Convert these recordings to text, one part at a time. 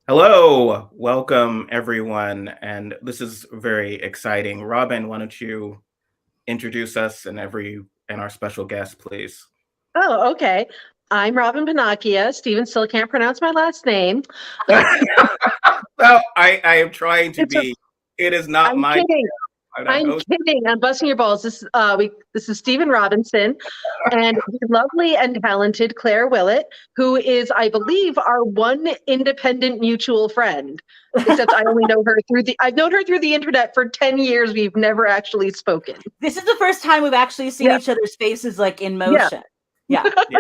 Hello, welcome everyone, and this is very exciting. Robyn, why don't you introduce us and our special guest, please? Oh, okay. I'm Robyn Pennacchia. Steven still can't pronounce my last name. Well, I am trying to It's a, be. It is not I'm my. kidding. I'm not I'm host. kidding. I'm busting your balls. This is Stephen Robinson and the lovely and talented Claire Willett, who is, I believe, our one independent mutual friend. Except I only know her I've known her through the internet for 10 years. We've never actually spoken. This is the first time we've actually seen Yeah. each other's faces like in Yeah. motion. Yeah. Yeah.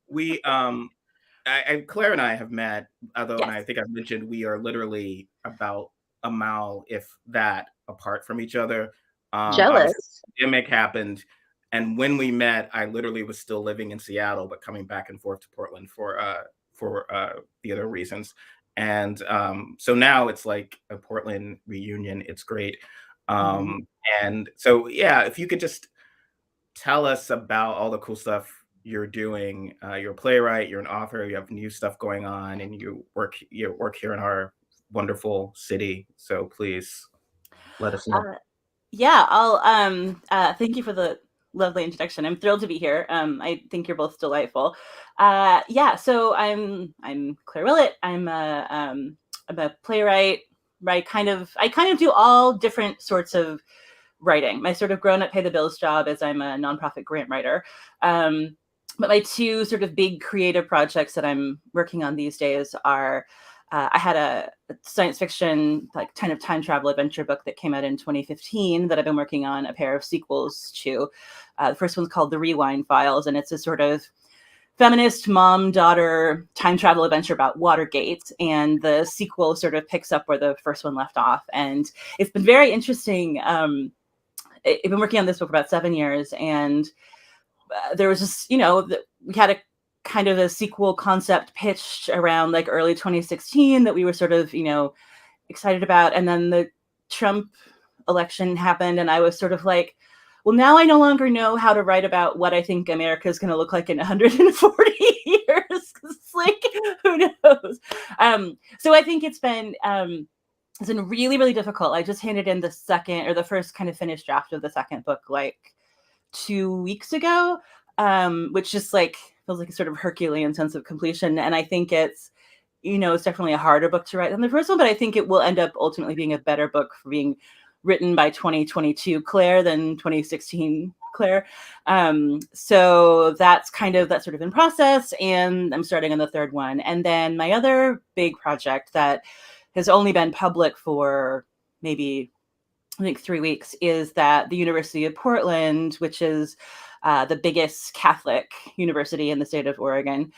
We Claire and I have met, although, and Yes. I think I've mentioned we are literally about a mile, if that, apart from each other. Obviously, Jealous. the pandemic happened, and when we met, I literally was still living in Seattle, but coming back and forth to Portland for the other reasons. And so now it's like a Portland reunion. It's great. Mhm. And so, yeah, if you could just tell us about all the cool stuff you're doing. You're a playwright, you're an author, you have new stuff going on, and you work here in our wonderful city. So please let us know. Yeah, I'll thank you for the lovely introduction. I'm thrilled to be here. I think you're both delightful. Yeah, so I'm Claire Willett. I'm a playwright. I kind of do all different sorts of writing. My sort of grown up pay the bills job is I'm a nonprofit grant writer. But my two sort of big creative projects that I'm working on these days are I had a science fiction, like kind of time travel adventure book that came out in 2015 that I've been working on a pair of sequels to. The first one's called The Rewind Files, and it's a sort of feminist mom-daughter time travel adventure about Watergate, and the sequel sort of picks up where the first one left off. And it's been very interesting. I've been working on this book for about 7 years, and there was just, we had a kind of a sequel concept pitched around like early 2016 that we were sort of, excited about. And then the Trump election happened, and I was sort of like, well, now I no longer know how to write about what I think America is going to look like in 140 years. It's like, who knows? So I think it's been really, really difficult. I just handed in the first kind of finished draft of the second book like 2 weeks ago, which just like feels like a sort of Herculean sense of completion. And I think it's definitely a harder book to write than the first one, but I think it will end up ultimately being a better book for being written by 2022 Claire than 2016 Claire. So that's sort of in process, and I'm starting on the third one. And then my other big project that has only been public for maybe I think 3 weeks is that the University of Portland, which is the biggest Catholic university in the state of Oregon,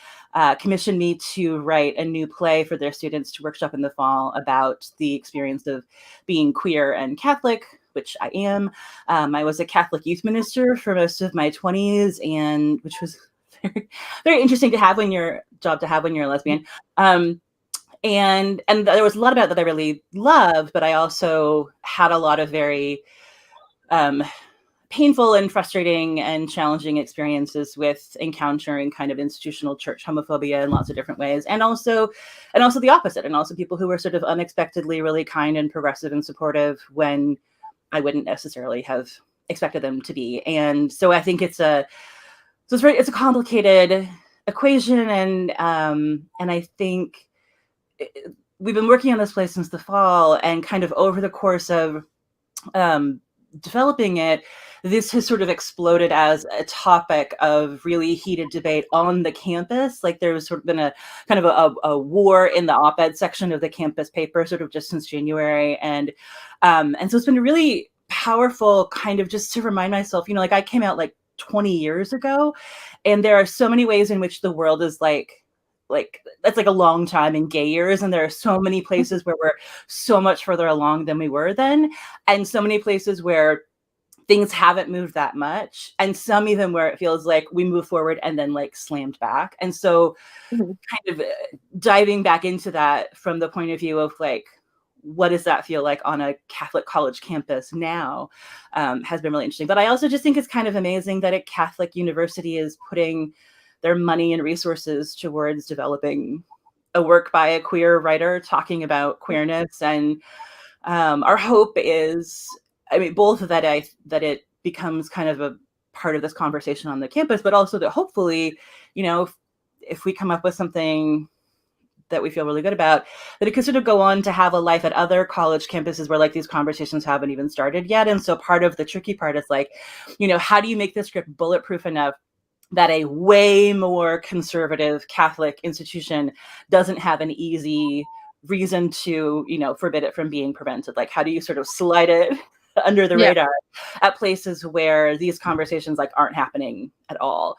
commissioned me to write a new play for their students to workshop in the fall about the experience of being queer and Catholic, which I am. I was a Catholic youth minister for most of my 20s, and which was very, very interesting to have when you're a lesbian. And there was a lot about it that I really loved, but I also had a lot of very painful and frustrating and challenging experiences with encountering kind of institutional church homophobia in lots of different ways, and also the opposite, and also people who were sort of unexpectedly really kind and progressive and supportive when I wouldn't necessarily have expected them to be. And so I think it's a complicated equation, and I think we've been working on this play since the fall, and kind of over the course of developing it, this has sort of exploded as a topic of really heated debate on the campus. Like there's sort of been a kind of a war in the op-ed section of the campus paper sort of just since January. And so it's been really powerful kind of just to remind myself, like I came out like 20 years ago, and there are so many ways in which the world is like that's like a long time in gay years, and there are so many places where we're so much further along than we were then, and so many places where things haven't moved that much, and some even where it feels like we move forward and then like slammed back. And so kind of diving back into that from the point of view of like, what does that feel like on a Catholic college campus now, has been really interesting. But I also just think it's kind of amazing that a Catholic university is putting their money and resources towards developing a work by a queer writer talking about queerness. And our hope is, I mean, both that it becomes kind of a part of this conversation on the campus, but also that hopefully, you know, if we come up with something that we feel really good about, that it could sort of go on to have a life at other college campuses where like these conversations haven't even started yet. And so part of the tricky part is like, you know, how do you make this script bulletproof enough that a way more conservative Catholic institution doesn't have an easy reason to, you know, forbid it from being prevented? Like, how do you sort of slide it under the radar at places where these conversations like aren't happening at all?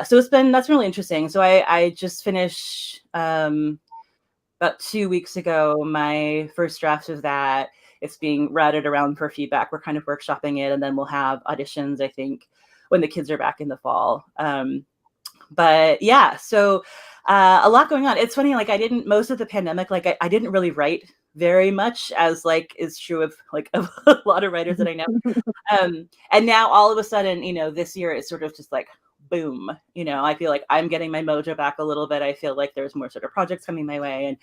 So that's really interesting. So I just finished about 2 weeks ago my first draft of that. It's being routed around for feedback. We're kind of workshopping it, and then we'll have auditions, I think, when the kids are back in the fall. But yeah, so a lot going on. It's funny, like most of the pandemic, like I didn't really write very much, as like is true of like of a lot of writers that I know. And now all of a sudden, you know, this year is sort of just like boom, you know, I feel like I'm getting my mojo back a little bit. I feel like there's more sort of projects coming my way.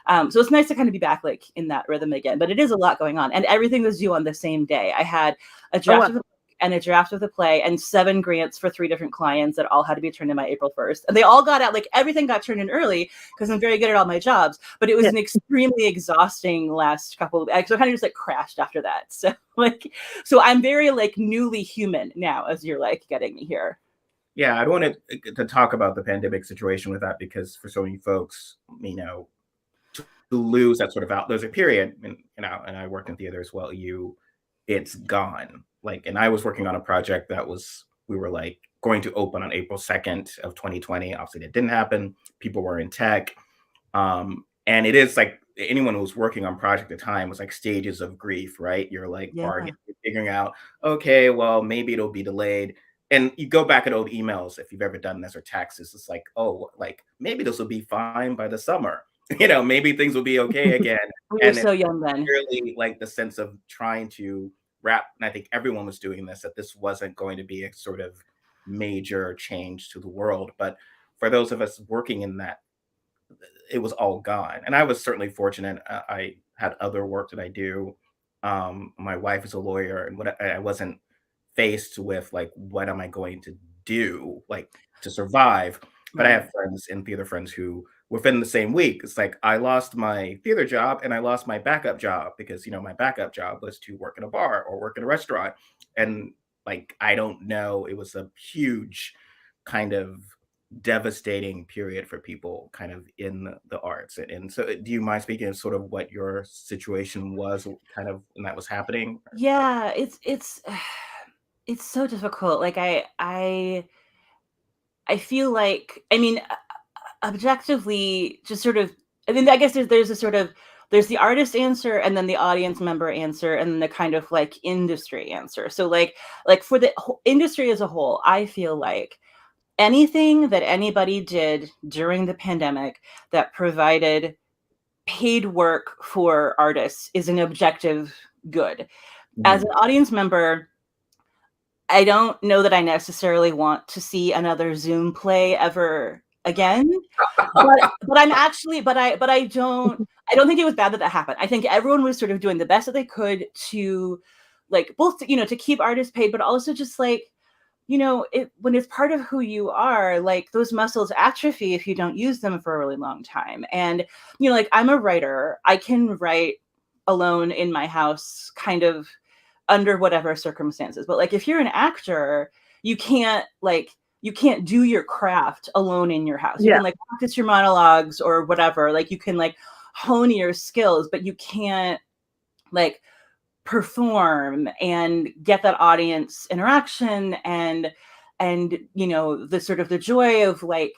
And so it's nice to kind of be back like in that rhythm again, but it is a lot going on, and everything was due on the same day. I had a draft of the book and a draft of the play and 7 grants for 3 different clients that all had to be turned in by April 1st. And they all got out, like everything got turned in early because I'm very good at all my jobs, but it was an extremely exhausting last couple of, so I kind of just like crashed after that. So so I'm very like newly human now as you're like getting me here. Yeah, I don't want to talk about the pandemic situation with that, because for so many folks, you know, to lose that sort of there's a period, and you know, and I worked in theater as well. It's gone. Like, and I was working on a project we were like going to open on April 2nd of 2020. Obviously, that didn't happen. People were in tech, and it is like anyone who was working on project at the time was like stages of grief, right? You're like bargaining, figuring out, okay, well, maybe it'll be delayed. And you go back at old emails, if you've ever done this, or texts, it's like, oh, like maybe this will be fine by the summer. You know, maybe things will be okay again. We were so young then. Really like the sense of trying to wrap, and I think everyone was doing this, that this wasn't going to be a sort of major change to the world. But for those of us working in that, it was all gone. And I was certainly fortunate. I had other work that I do. My wife is a lawyer, and I wasn't faced with like, what am I going to do like to survive? But I have friends in theater, friends who within the same week, it's like I lost my theater job and I lost my backup job, because you know my backup job was to work in a bar or work in a restaurant. And like, I don't know, it was a huge kind of devastating period for people kind of in the arts. And so do you mind speaking of sort of what your situation was kind of when that was happening? Yeah, it's so difficult. Like I feel like, I mean, objectively, just sort of, I mean, I guess there's a sort of, there's the artist answer, and then the audience member answer, and then the kind of like industry answer. So like for the industry as a whole, I feel like anything that anybody did during the pandemic that provided paid work for artists is an objective good. As an audience member, I don't know that I necessarily want to see another Zoom play ever again. But I'm actually, but I don't think it was bad that happened. I think everyone was sort of doing the best that they could to like both, you know, to keep artists paid, but also just like, you know, when it's part of who you are, like those muscles atrophy if you don't use them for a really long time. And, you know, like I'm a writer, I can write alone in my house kind of under whatever circumstances. But like, if you're an actor, you can't do your craft alone in your house. You can like practice your monologues or whatever. Like you can like hone your skills, but you can't like perform and get that audience interaction and you know, the sort of the joy of like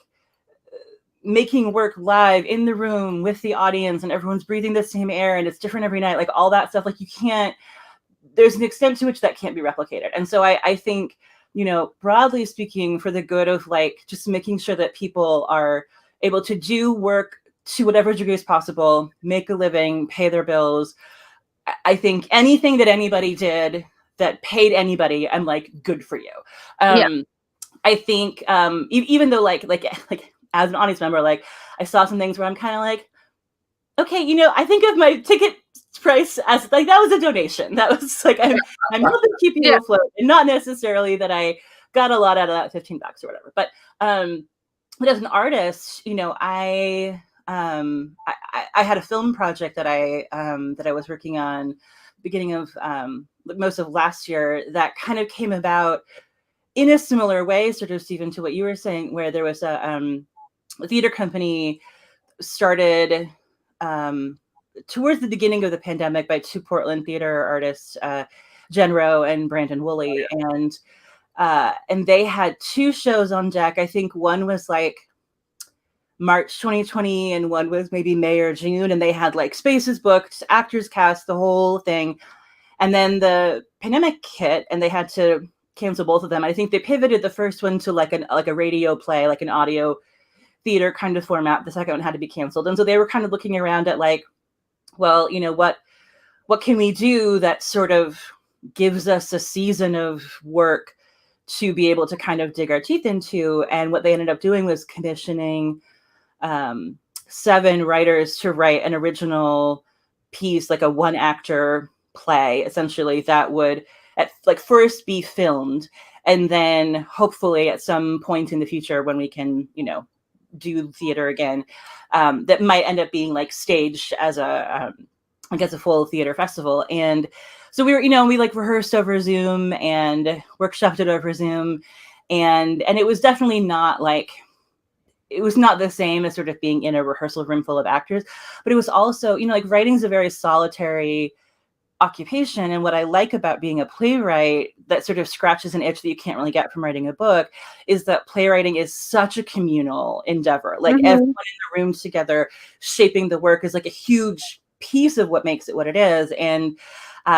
making work live in the room with the audience and everyone's breathing the same air and it's different every night, like all that stuff. Like you can't, there's an extent to which that can't be replicated. And so I think, you know, broadly speaking, for the good of like just making sure that people are able to do work to whatever degree is possible, make a living, pay their bills, I think anything that anybody did that paid anybody, I'm like, good for you. I think even though like as an audience member, like I saw some things where I'm kind of like, okay, I think of my ticket price as like, that was a donation. That was like, I'm helping keep you afloat, and not necessarily that I got a lot out of that $15 or whatever. But as an artist, I had a film project that I was working on beginning of most of last year that kind of came about in a similar way, sort of, Stephen, to what you were saying, where there was a theater company started towards the beginning of the pandemic by two Portland theater artists, Jen Rowe and Brandon Woolley, and they had two shows on deck. I think one was like March 2020 and one was maybe May or June, and they had like spaces booked, actors cast, the whole thing. And then the pandemic hit and they had to cancel both of them. I think they pivoted the first one to like a radio play, like an audio theater kind of format. The second one had to be canceled. And so they were kind of looking around at like, well, what can we do that sort of gives us a season of work to be able to kind of dig our teeth into? And what they ended up doing was commissioning 7 writers to write an original piece, like a 1-actor play, essentially, that would first be filmed, and then hopefully at some point in the future when we can, do theater again, that might end up being like staged as a full theater festival. And so we were, we like rehearsed over Zoom and workshopped it over Zoom, and it was definitely not like, it was not the same as sort of being in a rehearsal room full of actors, but it was also, like writing is a very solitary occupation. And what I like about being a playwright that sort of scratches an itch that you can't really get from writing a book is that playwriting is such a communal endeavor. Like everyone in the room together shaping the work is like a huge piece of what makes it what it is. And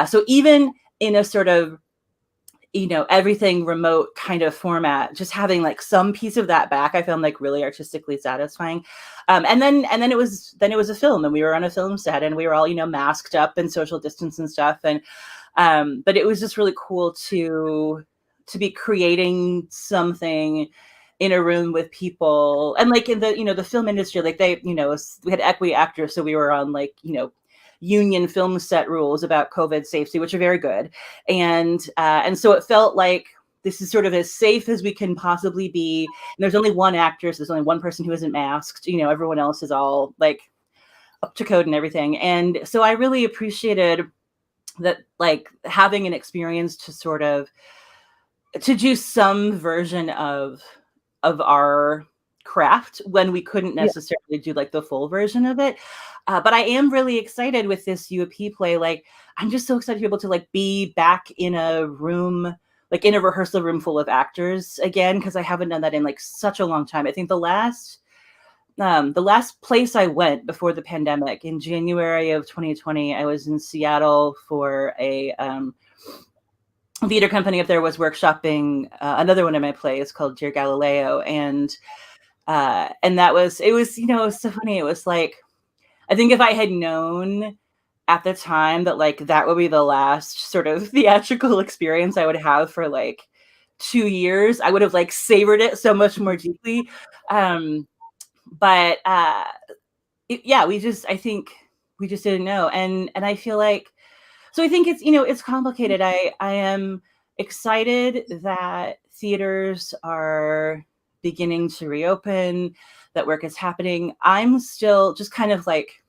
so even in a sort of, everything remote kind of format, just having like some piece of that back, I found like really artistically satisfying. And then it was a film, and we were on a film set, and we were all, masked up and social distance and stuff. And but it was just really cool to be creating something in a room with people. And like in the, the film industry, like they, we had equity actors. So we were on like, union film set rules about COVID safety, which are very good. And so it felt like this is sort of as safe as we can possibly be. And there's only one actor, so there's only one person who isn't masked. Everyone else is all like up to code and everything. And so I really appreciated that, like having an experience to sort of to do some version of our craft when we couldn't necessarily do like the full version of it. But I am really excited with this UAP play. Like, I'm just so excited to be able to like be back in a room, like in a rehearsal room full of actors again, because I haven't done that in like such a long time. I think the last place I went before the pandemic in January of 2020, I was in Seattle for a theater company up there was workshopping another one of my plays called Dear Galileo, and that was, it was so funny. It was like, I think if I had known at the time that like that would be the last sort of theatrical experience I would have for like 2 years, I would have like savored it so much more deeply. But I think we just didn't know. And I feel like, so I think it's, it's complicated. I am excited that theaters are beginning to reopen, that work is happening. I'm still just kind of like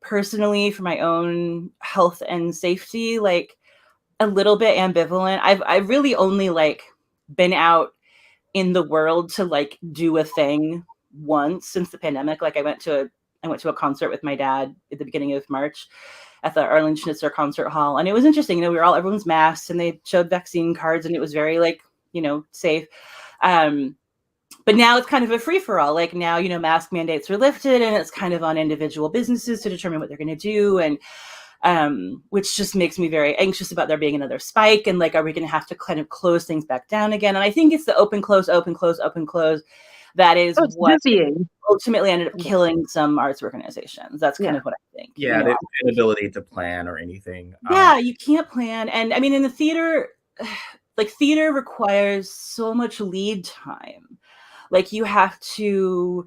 personally, for my own health and safety, like a little bit ambivalent. I've really only like been out in the world to like do a thing once since the pandemic. Like I went to a concert with my dad at the beginning of March at the Arlene Schnitzer Concert Hall, and it was interesting. Everyone's masked, and they showed vaccine cards, and it was very like safe. But now it's kind of a free-for-all. Like now, mask mandates are lifted, and it's kind of on individual businesses to determine what they're going to do. And which just makes me very anxious about there being another spike. And like, are we going to have to kind of close things back down again? And I think it's the open, close, open, close, open, close. That is what ultimately ended up killing some arts organizations. That's kind of what I think. Yeah, the inability to plan or anything. Yeah, you can't plan. And I mean, in the theater, like theater requires so much lead time. Like you have to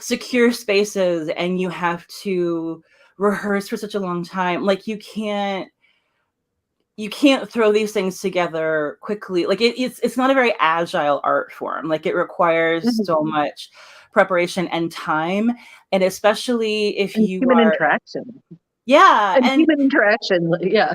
secure spaces and you have to rehearse for such a long time. Like you can't throw these things together quickly. Like it's not a very agile art form. Like it requires so much preparation and time. And especially if and you human are interaction. yeah And human interaction, yeah.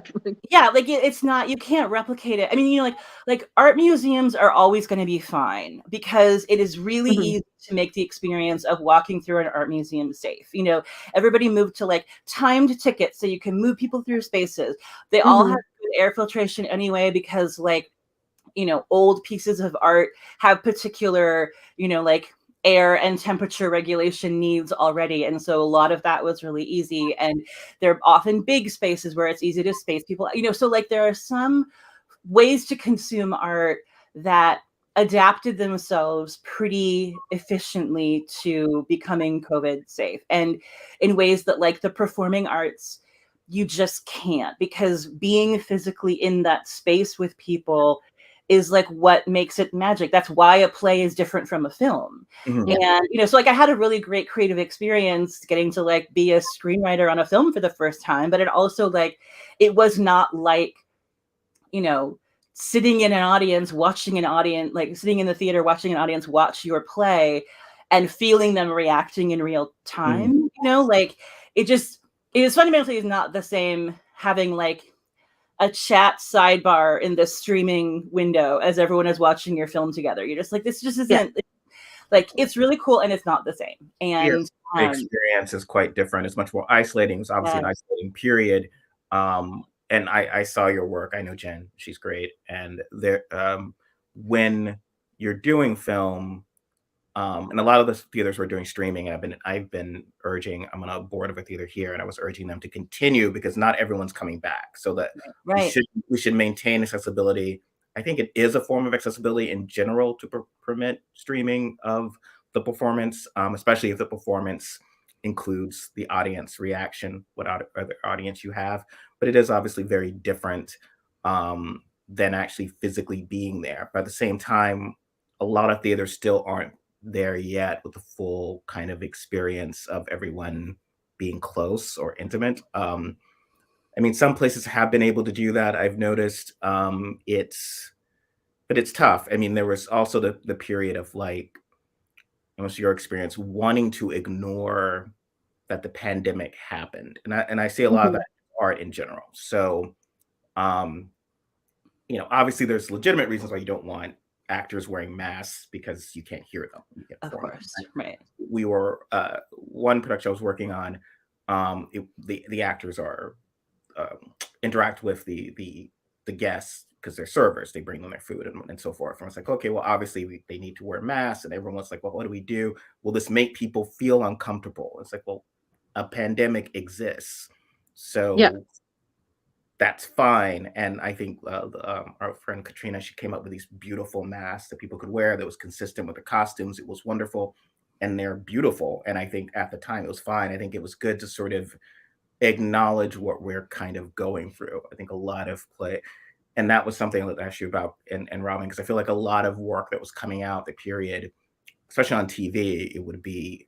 yeah, like it's not, you can't replicate it. I mean, you know, like art museums are always going to be fine because it is really easy to make the experience of walking through an art museum safe. You know, everybody moved to like timed tickets so you can move people through spaces. They all have good air filtration anyway because like, you know, old pieces of art have particular, you know, like air and temperature regulation needs already. And so a lot of that was really easy. And there are often big spaces where it's easy to space people, you know, so like there are some ways to consume art that adapted themselves pretty efficiently to becoming COVID safe. And in ways that like the performing arts, you just can't, because being physically in that space with people is like what makes it magic. That's why a play is different from a film. And you know, so like I had a really great creative experience getting to like be a screenwriter on a film for the first time, but it also like it was not like, you know, sitting in an audience watching an audience, like sitting in the theater watching an audience watch your play and feeling them reacting in real time. You know, like it is fundamentally is not the same having like a chat sidebar in the streaming window as everyone is watching your film together. You're just like, this just isn't like, it's really cool and it's not the same. And the experience is quite different. It's much more isolating. It's obviously an isolating period. And I saw your work. I know Jen, she's great. And there, when you're doing film, and a lot of the theaters were doing streaming. I've been urging. I'm on a board of a theater here, and I was urging them to continue because not everyone's coming back. So that we should maintain accessibility. I think it is a form of accessibility in general to permit streaming of the performance, especially if the performance includes the audience reaction, what other audience you have. But it is obviously very different than actually physically being there. But at the same time, a lot of theaters still aren't there yet with the full kind of experience of everyone being close or intimate. I mean, some places have been able to do that. I've noticed but it's tough. I mean, there was also the period of like, almost your experience wanting to ignore that the pandemic happened. And I see a lot of that in art in general. So, you know, obviously there's legitimate reasons why you don't want actors wearing masks because you can't hear them. Of course, right. We were one production I was working on. The actors are interact with the guests because they're servers. They bring them their food and so forth. And it's like, okay, well, obviously they need to wear masks, and everyone's like, well, what do we do? Will this make people feel uncomfortable? It's like, well, a pandemic exists, so that's fine. And I think our friend Katrina, she came up with these beautiful masks that people could wear that was consistent with the costumes. It was wonderful, and they're beautiful. And I think at the time it was fine. I think it was good to sort of acknowledge what we're kind of going through. I think a lot of play, and that was something that I asked you about and Robyn, because I feel like a lot of work that was coming out the period, especially on TV, it would be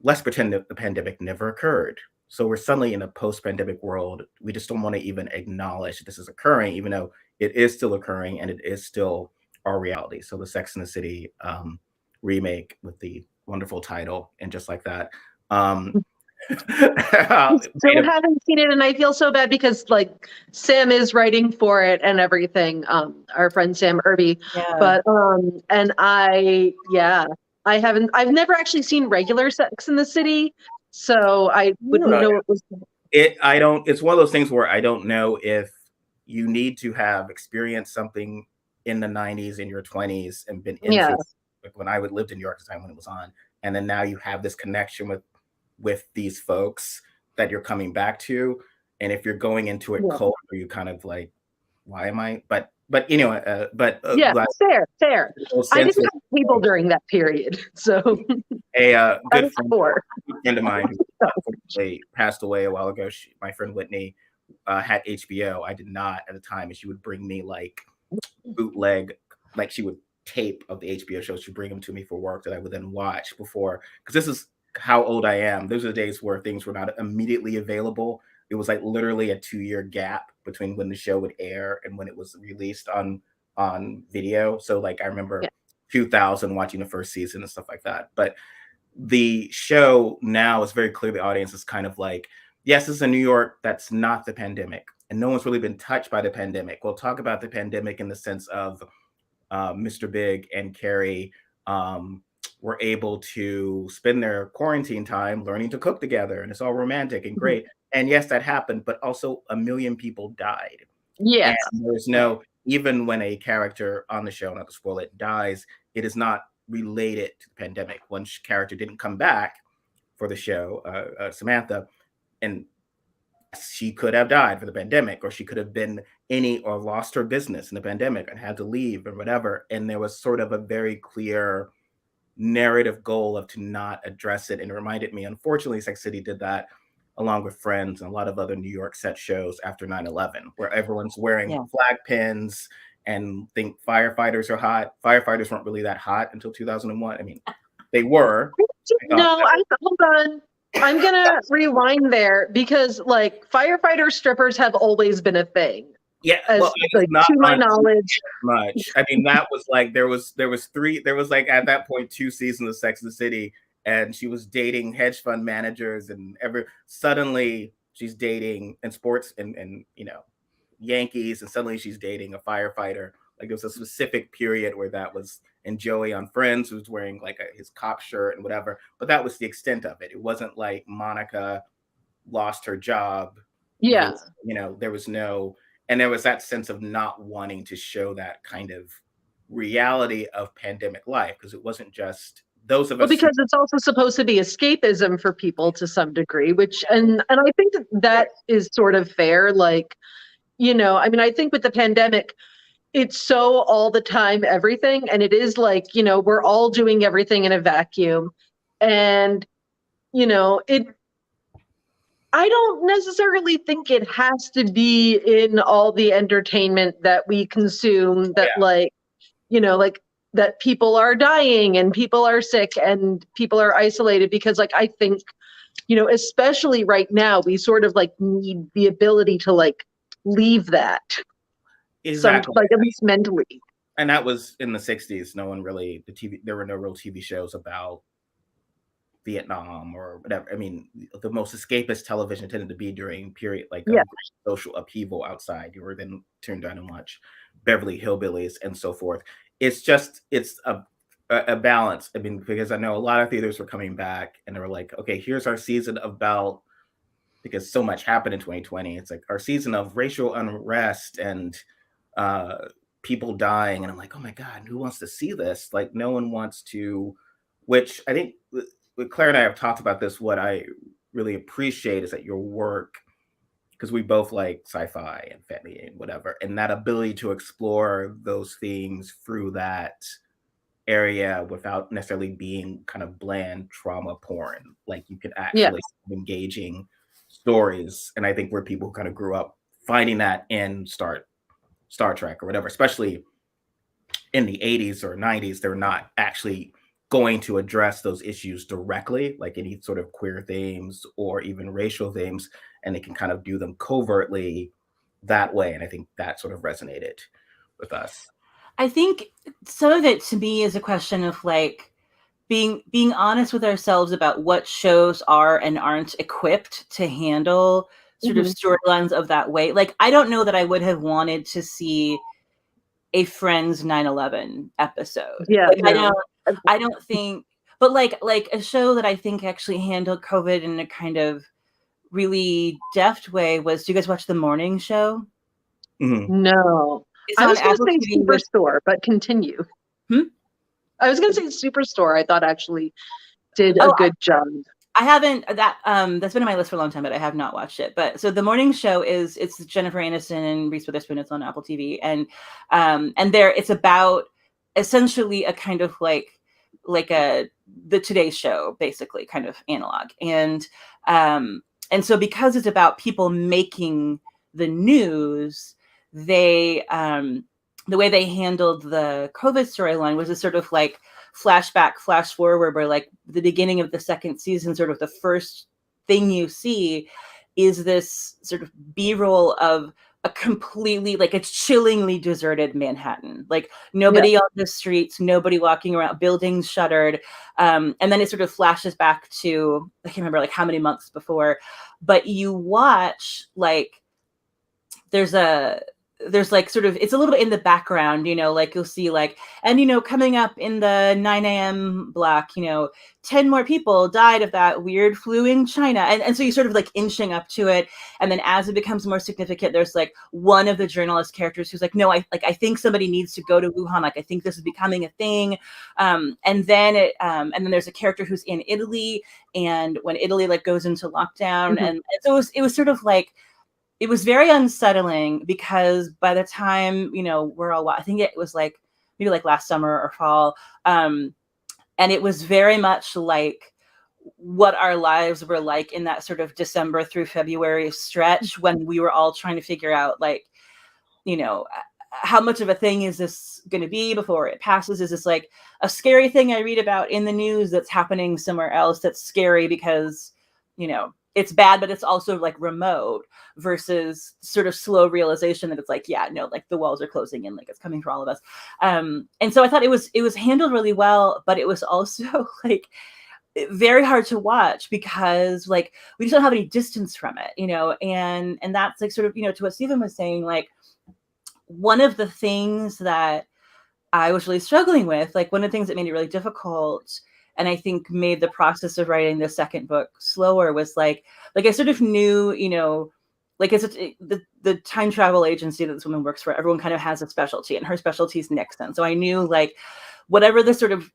let's pretend that the pandemic never occurred. So we're suddenly in a post-pandemic world. We just don't want to even acknowledge this is occurring, even though it is still occurring and it is still our reality. So the Sex and the City remake with the wonderful title and just like that. Still haven't seen it, and I feel so bad because like Sam is writing for it and everything. Our friend Sam Irby, but and I've never actually seen regular Sex in the City, so I wouldn't know what was. It's one of those things where I don't know if you need to have experienced something in the 90s in your 20s and been into like when I lived in New York at the time when it was on, and then now you have this connection with these folks that you're coming back to, and if you're going into it cold, are you kind of like, why am I? But you know, fair. I didn't have cable during that period, so a good friend of mine who passed away a while ago. My friend Whitney had HBO. I did not at the time, and she would bring me like bootleg, like she would tape of the HBO shows. She'd bring them to me for work that I would then watch before, because this is how old I am. Those are the days where things were not immediately available. It was like literally a 2-year gap between when the show would air and when it was released on video. So like I remember 2000 watching the first season and stuff like that. But the show now is very clear the audience is kind of like, yes, this is a New York that's not the pandemic, and no one's really been touched by the pandemic. We'll talk about the pandemic in the sense of Mr. Big and Carrie were able to spend their quarantine time learning to cook together, and it's all romantic and great. And yes, that happened, but also a million people died. Yes. And there's no, even when a character on the show, not to spoil it, dies, it is not related to the pandemic. One character didn't come back for the show, Samantha, and she could have died for the pandemic, or she could have been or lost her business in the pandemic and had to leave or whatever. And there was sort of a very clear narrative goal of to not address it. And it reminded me, unfortunately, Sex City did that along with Friends and a lot of other New York set shows after 9/11, where everyone's wearing flag pins and think firefighters are hot. Firefighters weren't really that hot until 2001. I mean, they were. Hold on. I'm going to rewind there, because like firefighter strippers have always been a thing. Yeah, well, like, to my knowledge, much. I mean, that was like there was like at that point 2 seasons of Sex and the City, and she was dating hedge fund managers, and suddenly she's dating in sports and you know, Yankees, and suddenly she's dating a firefighter. Like there was a specific period where that was, and Joey on Friends was wearing like his cop shirt and whatever, but that was the extent of it. It wasn't like Monica lost her job. Yeah, you know, there was no. And there was that sense of not wanting to show that kind of reality of pandemic life, because it wasn't just those of us. Well, because it's also supposed to be escapism for people to some degree, which, and I think that is sort of fair. Like, you know, I mean, I think with the pandemic, it's so all the time everything. And it is like, you know, we're all doing everything in a vacuum. And, you know, I don't necessarily think it has to be in all the entertainment that we consume that like, you know, like that people are dying and people are sick and people are isolated, because like, I think, you know, especially right now, we sort of like need the ability to like leave that. Exactly. Like at least mentally. And that was in the 60s. No one really, there were no real TV shows about Vietnam or whatever. I mean, the most escapist television tended to be during period like social upheaval outside. You were then turned on to watch Beverly Hillbillies and so forth. It's a balance. I mean, because I know a lot of theaters were coming back and they were like, okay, here's our season about, because so much happened in 2020. It's like our season of racial unrest and people dying. And I'm like, oh my God, who wants to see this? Like no one wants to, which I think Claire and I have talked about this. What I really appreciate is that your work, because we both like sci-fi and family and whatever, and that ability to explore those themes through that area without necessarily being kind of bland trauma porn. Like you could actually engaging stories. And I think we're people who kind of grew up finding that in Star Trek or whatever, especially in the 80s or 90s, they're not actually going to address those issues directly, like any sort of queer themes or even racial themes, and they can kind of do them covertly that way. And I think that sort of resonated with us. I think some of it to me is a question of like being honest with ourselves about what shows are and aren't equipped to handle sort of storylines of that way. Like, I don't know that I would have wanted to see a Friends 9/11 episode. Yeah, like, I don't think, but like a show that I think actually handled COVID in a kind of really deft way was, do you guys watch The Morning Show? No. I was going to say Superstore, but continue. I was going to say Superstore. I thought actually did a good job. I haven't, that's been on my list for a long time, but I have not watched it. But so The Morning Show it's Jennifer Aniston and Reese Witherspoon. It's on Apple TV, and it's about essentially a kind of like the Today Show, basically, kind of analog. And so because it's about people making the news, they the way they handled the COVID storyline was a sort of like flashback, flash forward, where like the beginning of the second season, sort of the first thing you see is this sort of B-roll of a completely, like, a chillingly deserted Manhattan, like nobody on the streets, nobody walking around, buildings shuttered. And then it sort of flashes back to, I can't remember like how many months before, but you watch, like, there's like sort of, it's a little bit in the background, you know, like you'll see like, and, you know, coming up in the 9 a.m. block, you know, 10 more people died of that weird flu in China. And so you're sort of like inching up to it. And then as it becomes more significant, there's like one of the journalist characters who's like, no, I think somebody needs to go to Wuhan. Like, I think this is becoming a thing. And then there's a character who's in Italy. And when Italy like goes into lockdown, and so it was sort of like, it was very unsettling, because by the time, you know, I think it was like maybe like last summer or fall. And it was very much like what our lives were like in that sort of December through February stretch, when we were all trying to figure out, like, you know, how much of a thing is this going to be before it passes? Is this like a scary thing I read about in the news that's happening somewhere else that's scary because, you know, it's bad, but it's also like remote, versus sort of slow realization that it's like, yeah, no, like the walls are closing in, like it's coming for all of us. And so I thought it was handled really well, but it was also like very hard to watch, because like we just don't have any distance from it, you know, and that's like sort of, you know, to what Stephen was saying, like one of the things that I was really struggling with, like one of the things that made it really difficult, and I think made the process of writing the second book slower, was like I sort of knew, you know, like the time travel agency that this woman works for, everyone kind of has a specialty, and her specialty is Nixon. So I knew like whatever the sort of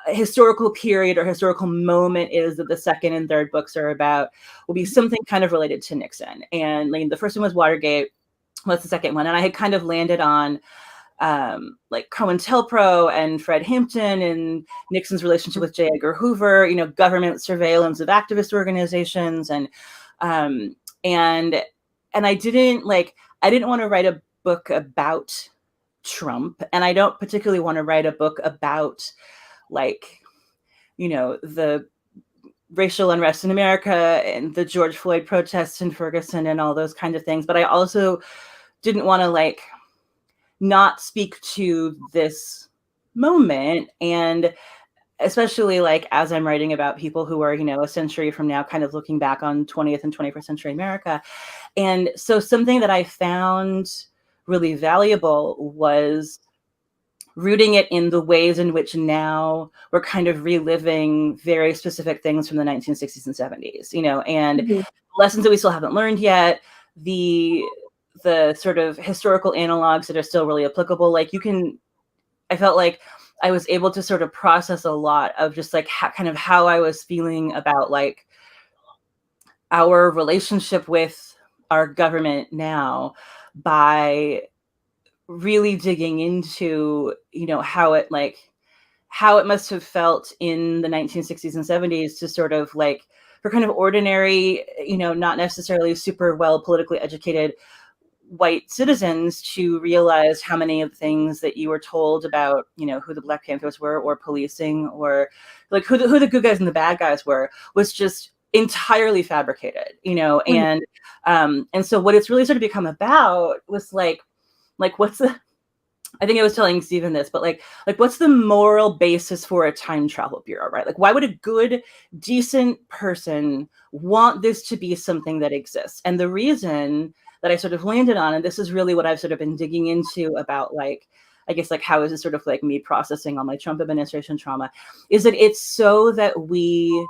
historical period or historical moment is that the second and third books are about will be something kind of related to Nixon. And like the first one was Watergate, what's the second one? And I had kind of landed on like COINTELPRO and Fred Hampton and Nixon's relationship with J. Edgar Hoover, you know, government surveillance of activist organizations. And I didn't want to write a book about Trump. And I don't particularly want to write a book about, like, you know, the racial unrest in America and the George Floyd protests in Ferguson and all those kinds of things. But I also didn't want to like not speak to this moment. And especially like as I'm writing about people who are, you know, a century from now, kind of looking back on 20th and 21st century America. And so something that I found really valuable was rooting it in the ways in which now we're kind of reliving very specific things from the 1960s and 70s, you know, and lessons that we still haven't learned yet, the sort of historical analogs that are still really applicable. Like I felt like I was able to sort of process a lot of just like kind of how I was feeling about like our relationship with our government now, by really digging into, you know, how it must have felt in the 1960s and 70s to sort of like, for kind of ordinary, you know, not necessarily super well politically educated white citizens, to realize how many of the things that you were told about, you know, who the Black Panthers were, or policing, or like who the good guys and the bad guys were, was just entirely fabricated, you know. And so what it's really sort of become about was like what's the, I think I was telling Stephen this, but like what's the moral basis for a time travel bureau, right? Like, why would a good, decent person want this to be something that exists? And the reason that I sort of landed on, and this is really what I've sort of been digging into about, like, I guess, like, how is this sort of like me processing all my Trump administration trauma, is that it's so that we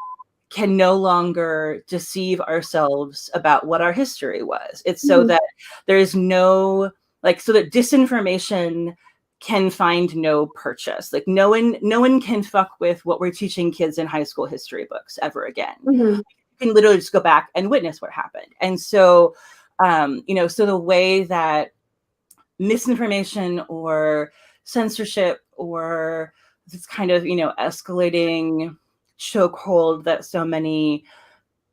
can no longer deceive ourselves about what our history was. It's so that there is no, like, so that disinformation can find no purchase. Like no one can fuck with what we're teaching kids in high school history books ever again. You can literally just go back and witness what happened. And so, you know, so the way that misinformation or censorship or this kind of, you know, escalating chokehold that so many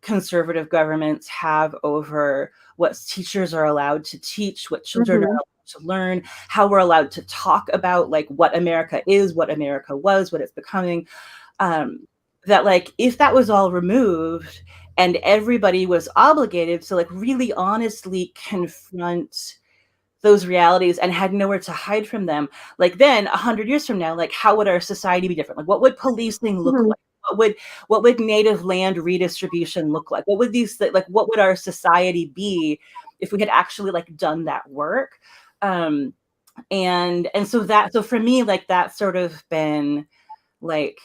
conservative governments have over what teachers are allowed to teach, what children are allowed to learn, how we're allowed to talk about like what America is, what America was, what it's becoming. That like if that was all removed and everybody was obligated to like really honestly confront those realities and had nowhere to hide from them, like then 100 years from now, like how would our society be different? Like what would policing look like? What would native land redistribution look like? What would these like what would our society be if we had actually like done that work? And so for me, like that's sort of been like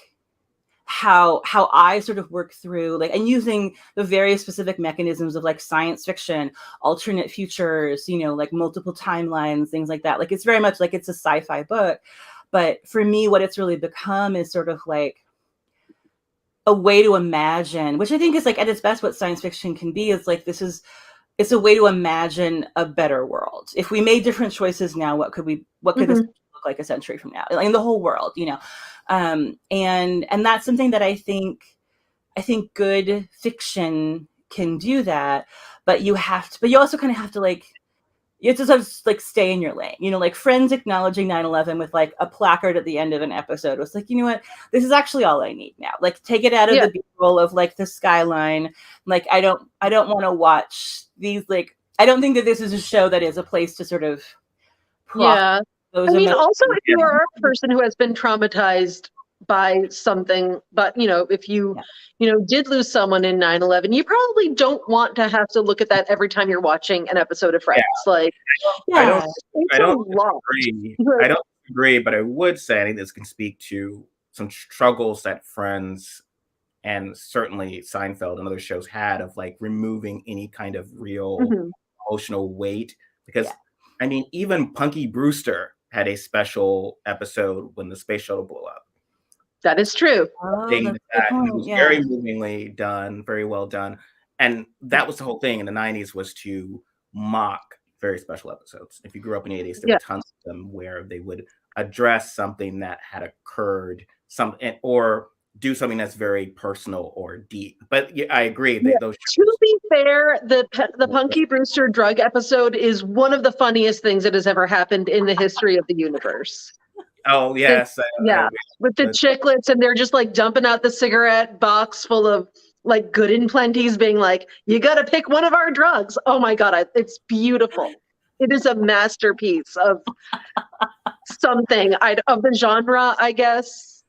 how I sort of work through like and using the very specific mechanisms of like science fiction, alternate futures, you know, like multiple timelines, things like that. Like it's very much like it's a sci-fi book, but for me, what it's really become is sort of like a way to imagine, which I think is like at its best what science fiction can be, is like it's a way to imagine a better world. If we made different choices now, what could this look like a century from now, like in the whole world, you know? And that's something that I think good fiction can do that, but you also kind of have to like, you have to sort of like stay in your lane, you know, like Friends acknowledging 9/11 with like a placard at the end of an episode was like, you know what, this is actually all I need now. Like take it out of the B-roll of like the skyline. Like I don't want to watch these, like, I don't think that this is a show that is a place to sort of I mean, also if you are a person who has been traumatized by something, but you know, if you did lose someone in 9/11, you probably don't want to have to look at that every time you're watching an episode of Friends. Like, I don't agree, but I would say I think this can speak to some struggles that Friends and certainly Seinfeld and other shows had of like removing any kind of real emotional weight, because I mean, even Punky Brewster had a special episode when the space shuttle blew up. That is true. It was very movingly done, very well done. And that was the whole thing in the 90s, was to mock very special episodes. If you grew up in the 80s, there were tons of them where they would address something that had occurred, or do something that's very personal or deep. But I agree. Those to be fair, the Punky Brewster drug episode is one of the funniest things that has ever happened in the history of the universe. Oh, yes. With the chiclets, and they're just like dumping out the cigarette box full of like Good and Plenty's, being like, you got to pick one of our drugs. Oh my God, it's beautiful. It is a masterpiece of something of the genre, I guess.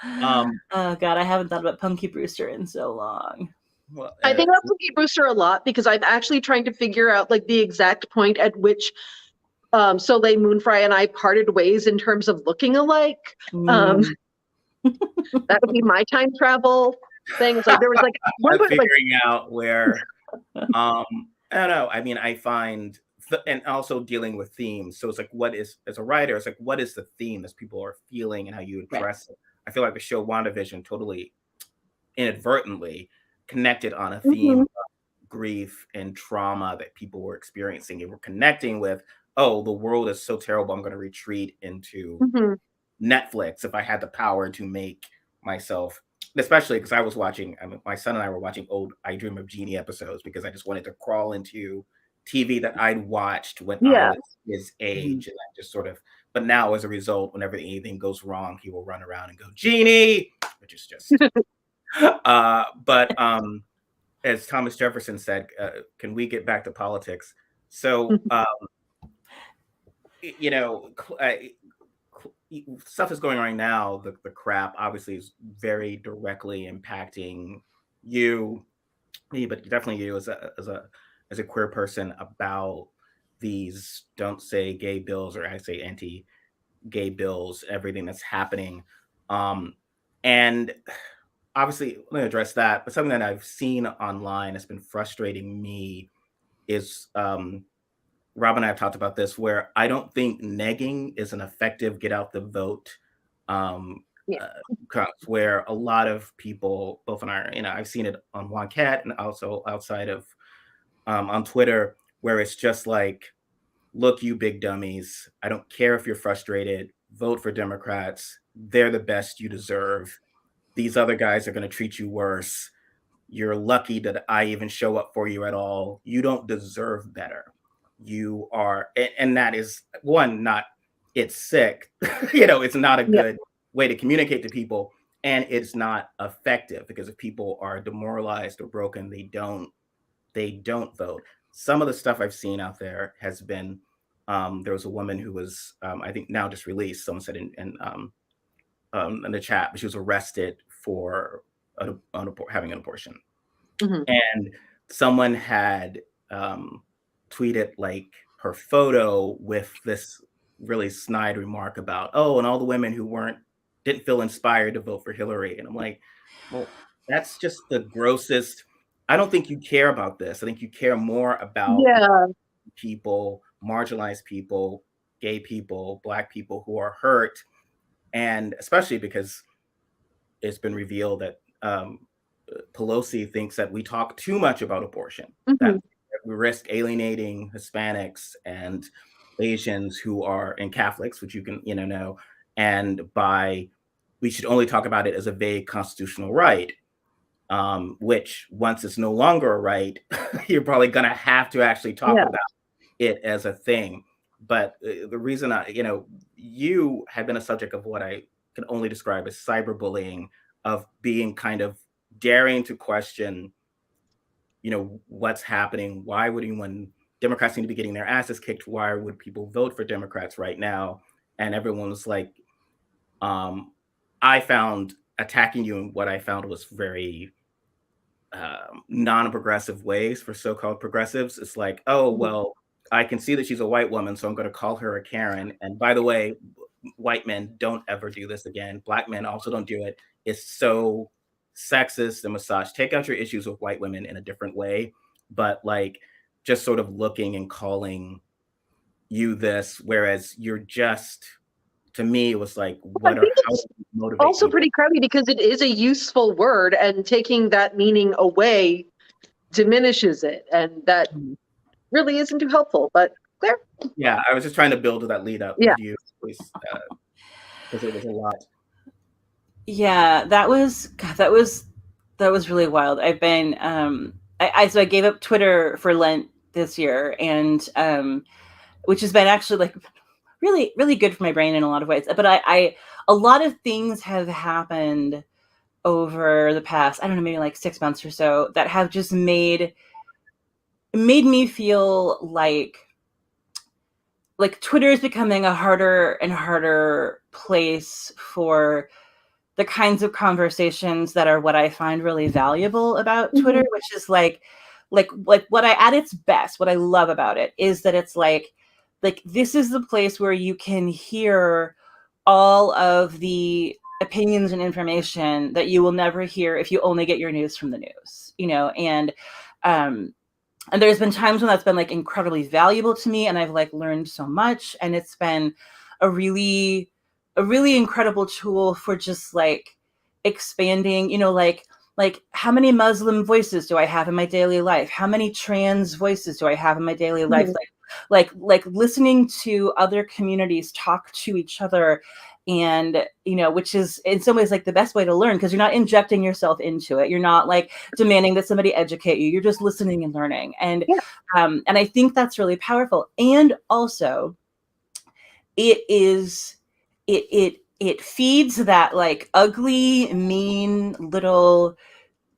Oh God, I haven't thought about Punky Brewster in so long. Well, I think about Punky Brewster a lot because I'm actually trying to figure out like the exact point at which Soleil Moonfry and I parted ways in terms of looking alike. That would be my time travel things. Like there was like one point, figuring out where I don't know. I mean, I find and also dealing with themes. So it's like, what is, as a writer, it's like, what is the theme as people are feeling and how you address it? I feel like the show WandaVision totally inadvertently connected on a theme of grief and trauma that people were experiencing. They were connecting with, oh, the world is so terrible, I'm going to retreat into Netflix if I had the power to make myself, especially because I was watching, my son and I were watching old I Dream of Jeannie episodes because I just wanted to crawl into TV that I'd watched when I was his age. And I just sort of, but now as a result, whenever anything goes wrong, he will run around and go, Jeannie, which is just, but as Thomas Jefferson said, can we get back to politics? So, you know, stuff is going on right now. The crap obviously is very directly impacting you, me, but definitely you as a queer person, about these don't say gay bills, or I say anti-gay bills, everything that's happening. And obviously, let me address that. But something that I've seen online that's been frustrating me is Rob and I have talked about this, where I don't think negging is an effective get out the vote. Where a lot of people, both in our, I've seen it on Wonkette and also outside of on Twitter, where it's just like, look, you big dummies, I don't care if you're frustrated, vote for Democrats. They're the best you deserve. These other guys are going to treat you worse. You're lucky that I even show up for you at all. You don't deserve better. you are, and that is one, not, it's sick, it's not a good way to communicate to people, and it's not effective, because if people are demoralized or broken, they don't vote. Some of the stuff I've seen out there has been, there was a woman who was, I think now just released, someone said in the chat, but she was arrested for having an abortion. Mm-hmm. And someone had tweeted like her photo with this really snide remark about, oh, and all the women who didn't feel inspired to vote for Hillary. And I'm like, well, that's just the grossest. I don't think you care about this. I think you care more about people, marginalized people, gay people, Black people who are hurt. And especially because it's been revealed that Pelosi thinks that we talk too much about abortion, that we risk alienating Hispanics and Asians and Catholics, which you can, know, and we should only talk about it as a vague constitutional right, which once it's no longer a right, you're probably going to have to actually talk about it as a thing. But the reason you have been a subject of what I can only describe as cyberbullying, of being kind of daring to question, what's happening. Why would anyone, Democrats seem to be getting their asses kicked. Why would people vote for Democrats right now? And everyone was like, I found attacking you in what I found was very non-progressive ways for so-called progressives. It's like, oh, well, I can see that she's a white woman, so I'm going to call her a Karen. And by the way, white men don't ever do this again. Black men also don't do it. It's so sexist and misogynist. Take out your issues with white women in a different way, but like just sort of looking and calling you this, whereas you're just, to me, it was like, how do you motivate also people? Pretty crabby, because it is a useful word, and taking that meaning away diminishes it, and that really isn't too helpful. But Claire? Yeah, I was just trying to build to that lead up with you, because it was a lot. Yeah, that was really wild. I've been so I gave up Twitter for Lent this year, and which has been actually like really, really good for my brain in a lot of ways. But a lot of things have happened over the past, I don't know, maybe like 6 months or so, that have just made me feel like Twitter is becoming a harder and harder place for the kinds of conversations that are what I find really valuable about Twitter, which is like what at its best, what I love about it is that it's like this is the place where you can hear all of the opinions and information that you will never hear if you only get your news from the news, and there's been times when that's been like incredibly valuable to me, and I've like learned so much, and it's been a really incredible tool for just like expanding, like how many Muslim voices do I have in my daily life? How many trans voices do I have in my daily life? Like listening to other communities talk to each other, and which is in some ways like the best way to learn, because you're not injecting yourself into it. You're not like demanding that somebody educate you. You're just listening and learning. And I think that's really powerful. And also it feeds that like ugly, mean little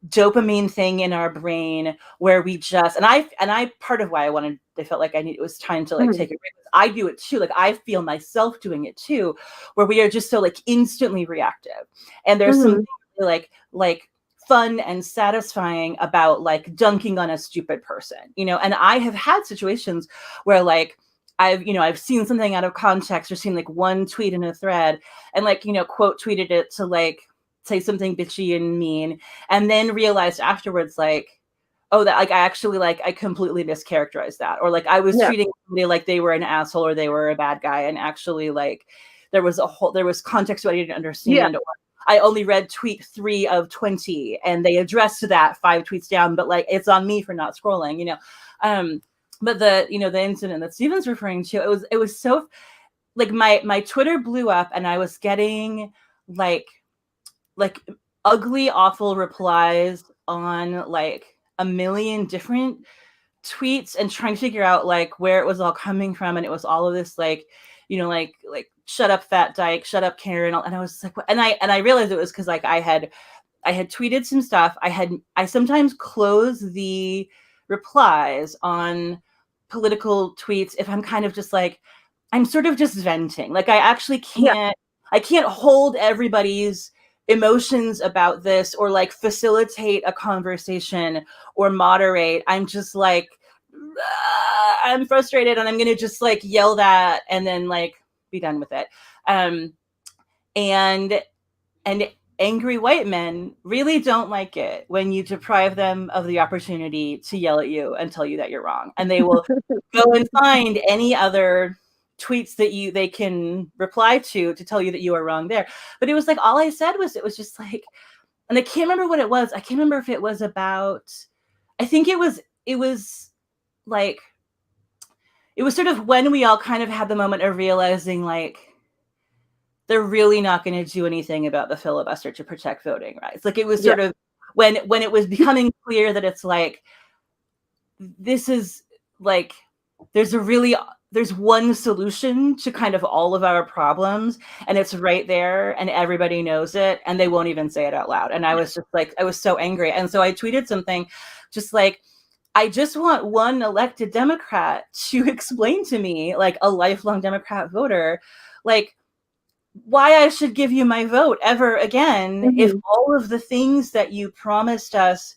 dopamine thing in our brain where we just, and I part of why I felt like it was time to like take a break. I do it too. Like I feel myself doing it too, where we are just so like instantly reactive. And there's something like fun and satisfying about like dunking on a stupid person, and I have had situations where like I've seen something out of context or seen like one tweet in a thread and like, quote tweeted it to like say something bitchy and mean, and then realized afterwards, like, oh, that like I actually like I completely mischaracterized that, or like I was treating somebody like they were an asshole or they were a bad guy, and actually like there was context I didn't understand. Or I only read tweet 3 of 20 and they addressed that 5 tweets down, but like it's on me for not scrolling, But the incident that Steven's referring to, it was so like my Twitter blew up, and I was getting like ugly, awful replies on like a million different tweets and trying to figure out like where it was all coming from, and it was all of this like, you know, like shut up fat dyke, shut up Karen, and I was like, and I realized it was because like I had tweeted some stuff. I sometimes close the replies on political tweets if I'm kind of just like, I'm sort of just venting. Like I actually can't, I can't hold everybody's emotions about this or like facilitate a conversation or moderate. I'm just like, I'm frustrated and I'm going to just like yell that and then like be done with it. And angry white men really don't like it when you deprive them of the opportunity to yell at you and tell you that you're wrong. And they will go and find any other tweets that they can reply to tell you that you are wrong there. But it was like, all I said was, it was just like, and I can't remember what it was. I can't remember if it was about, I think it was like, it was sort of when we all kind of had the moment of realizing like, they're really not going to do anything about the filibuster to protect voting rights. Like it was sort of when it was becoming clear that it's like, this is like, there's one solution to kind of all of our problems, and it's right there and everybody knows it and they won't even say it out loud. And I was just like, I was so angry. And so I tweeted something just like, I just want one elected Democrat to explain to me, like a lifelong Democrat voter, like why I should give you my vote ever again if all of the things that you promised us,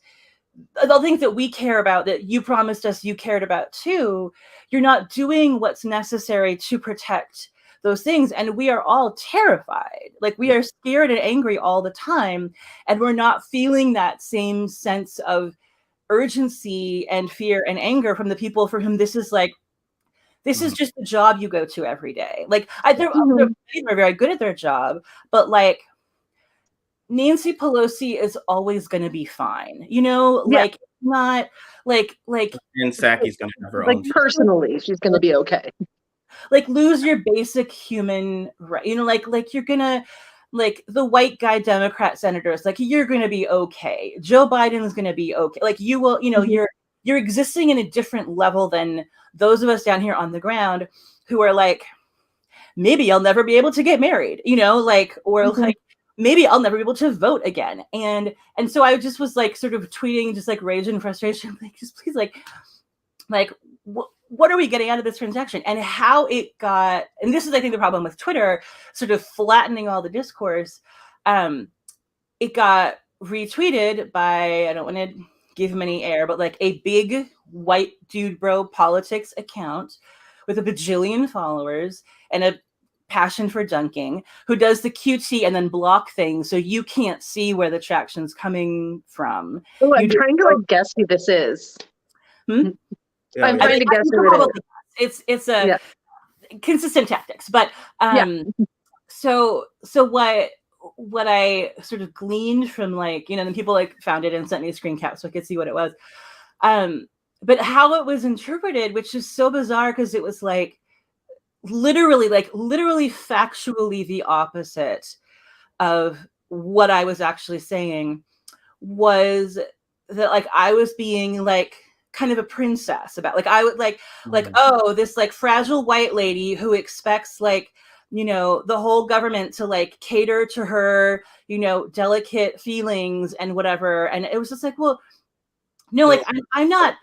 the things that we care about, that you promised us you cared about too, you're not doing what's necessary to protect those things. And we are all terrified. Like we are scared and angry all the time. And we're not feeling that same sense of urgency and fear and anger from the people for whom this is like, this is just the job you go to every day. Like they're very good at their job, but like Nancy Pelosi is always going to be fine. You know, like not like and Psaki's going to have her like own. Personally, she's going to be okay. Like lose your basic human right. You know, like you're gonna, like the white guy Democrat senators, like you're going to be okay. Joe Biden's going to be okay. Like you will, you know, you're existing in a different level than those of us down here on the ground who are like, maybe I'll never be able to get married, you know, like, or like, maybe I'll never be able to vote again. And so I just was like, sort of tweeting, just like rage and frustration, like, just please, like, what are we getting out of this transaction? And how it got, and this is, I think, the problem with Twitter, sort of flattening all the discourse. It got retweeted by, I don't want to give him any air, but like a big white dude bro politics account with a bajillion followers and a passion for dunking, who does the QT and then block things so you can't see where the traction's coming from. Oh, I'm trying to like guess who this is. I'm trying to guess who it is. It's a consistent tactics, but so what I sort of gleaned from, like, you know, then people like found it and sent me a screen cap so I could see what it was. But how it was interpreted, which is so bizarre, because it was like literally factually the opposite of what I was actually saying, was that like I was being like kind of a princess about, like, I would like oh, this like fragile white lady who expects, like, you know, the whole government to like cater to her, you know, delicate feelings and whatever. And it was just like, well, no, like I'm not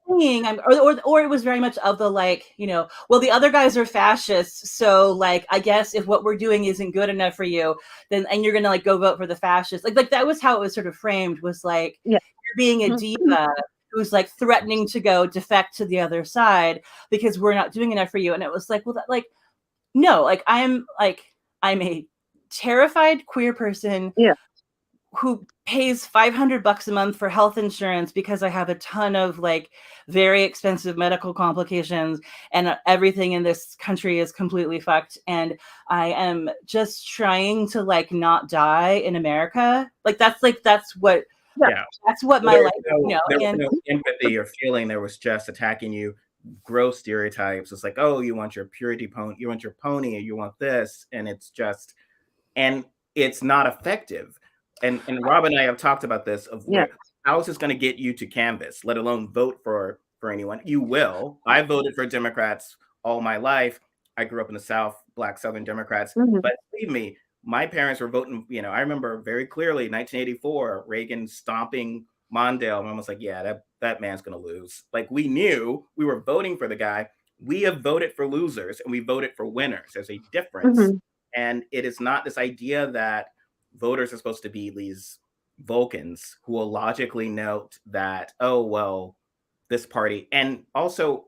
saying or it was very much of the, like, you know, well, the other guys are fascists, so like I guess if what we're doing isn't good enough for you, then, and you're gonna like go vote for the fascists. Like that was how it was sort of framed, was like, you're being a diva who's like threatening to go defect to the other side because we're not doing enough for you. And it was like, well, that, like, no, like I'm a terrified queer person who pays $500 a month for health insurance because I have a ton of like very expensive medical complications and everything in this country is completely fucked. And I am just trying to like not die in America. Like that's what my life, you know. There was no empathy or feeling. There was just attacking you. Gross stereotypes. It's like, oh, you want your purity pony, you want your pony, you want this, and it's just, and it's not effective. And Rob and I have talked about this, of how is this going to get you to canvas, let alone vote for for anyone. You will. I voted for Democrats all my life. I grew up in the South, Black Southern Democrats. But believe me, my parents were voting, I remember very clearly 1984, Reagan stomping Mondale. And I was like, yeah, that man's going to lose. Like, we knew we were voting for the guy. We have voted for losers and we voted for winners. There's a difference. And it is not this idea that voters are supposed to be these Vulcans who will logically note that, oh, well, this party. And also,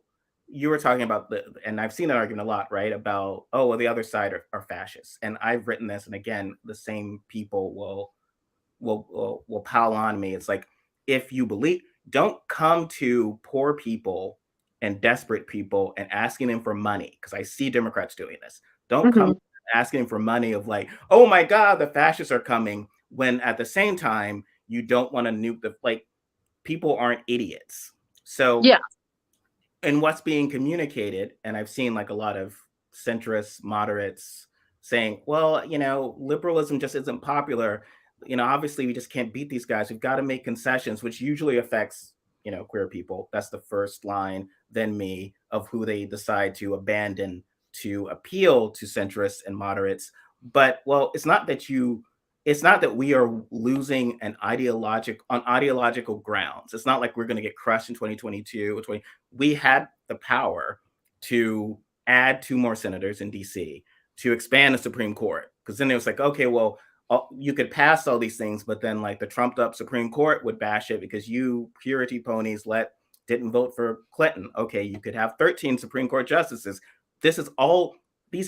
you were talking about and I've seen that argument a lot, right? About, oh, well, the other side are fascists. And I've written this, and again, the same people will pile on me. It's like, if you believe, don't come to poor people and desperate people and asking them for money, because I see Democrats doing this. Don't come asking for money of like, oh my God, the fascists are coming, when at the same time, you don't want to nuke people aren't idiots. So yeah. And what's being communicated, and I've seen like a lot of centrists, moderates saying, well, liberalism just isn't popular. Obviously we just can't beat these guys. We've got to make concessions, which usually affects, queer people. That's the first line, then me, of who they decide to abandon to appeal to centrists and moderates. But, well, it's not that we are losing on ideological grounds. It's not like we're going to get crushed in 2022 or 20. We had the power to add 2 more senators in DC, to expand the Supreme Court. Because then it was like, okay, well, you could pass all these things, but then like the trumped up Supreme Court would bash it because you purity ponies didn't vote for Clinton. Okay, you could have 13 Supreme Court justices. These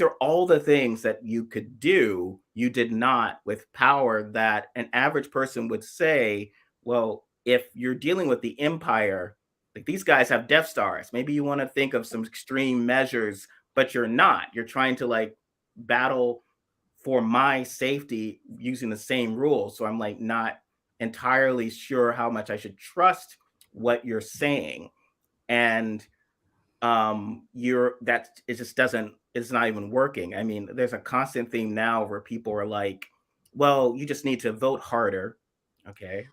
are all the things that you could do. You did not, with power that an average person would say, well, if you're dealing with the empire, like these guys have Death Stars. Maybe you want to think of some extreme measures, but you're not. You're trying to like battle for my safety using the same rules. So I'm like not entirely sure how much I should trust what you're saying. And it's not even working. I mean, there's a constant theme now where people are like, well, you just need to vote harder. Okay.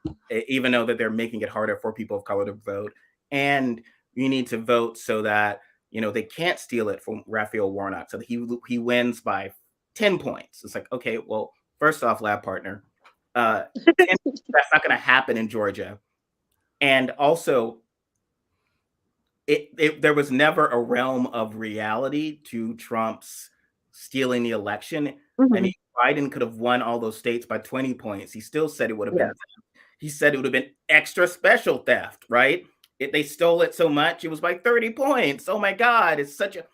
Even though that they're making it harder for people of color to vote. And you need to vote so that, they can't steal it from Raphael Warnock. So that he wins by 10 points. It's like, okay, well, first off, lab partner, that's not going to happen in Georgia. And also, there was never a realm of reality to Trump's stealing the election. I mean, Biden could have won all those states by 20 points. He still said it would have been. He said it would have been extra special theft, right? They stole it so much, it was by 30 points. Oh my God, it's such a,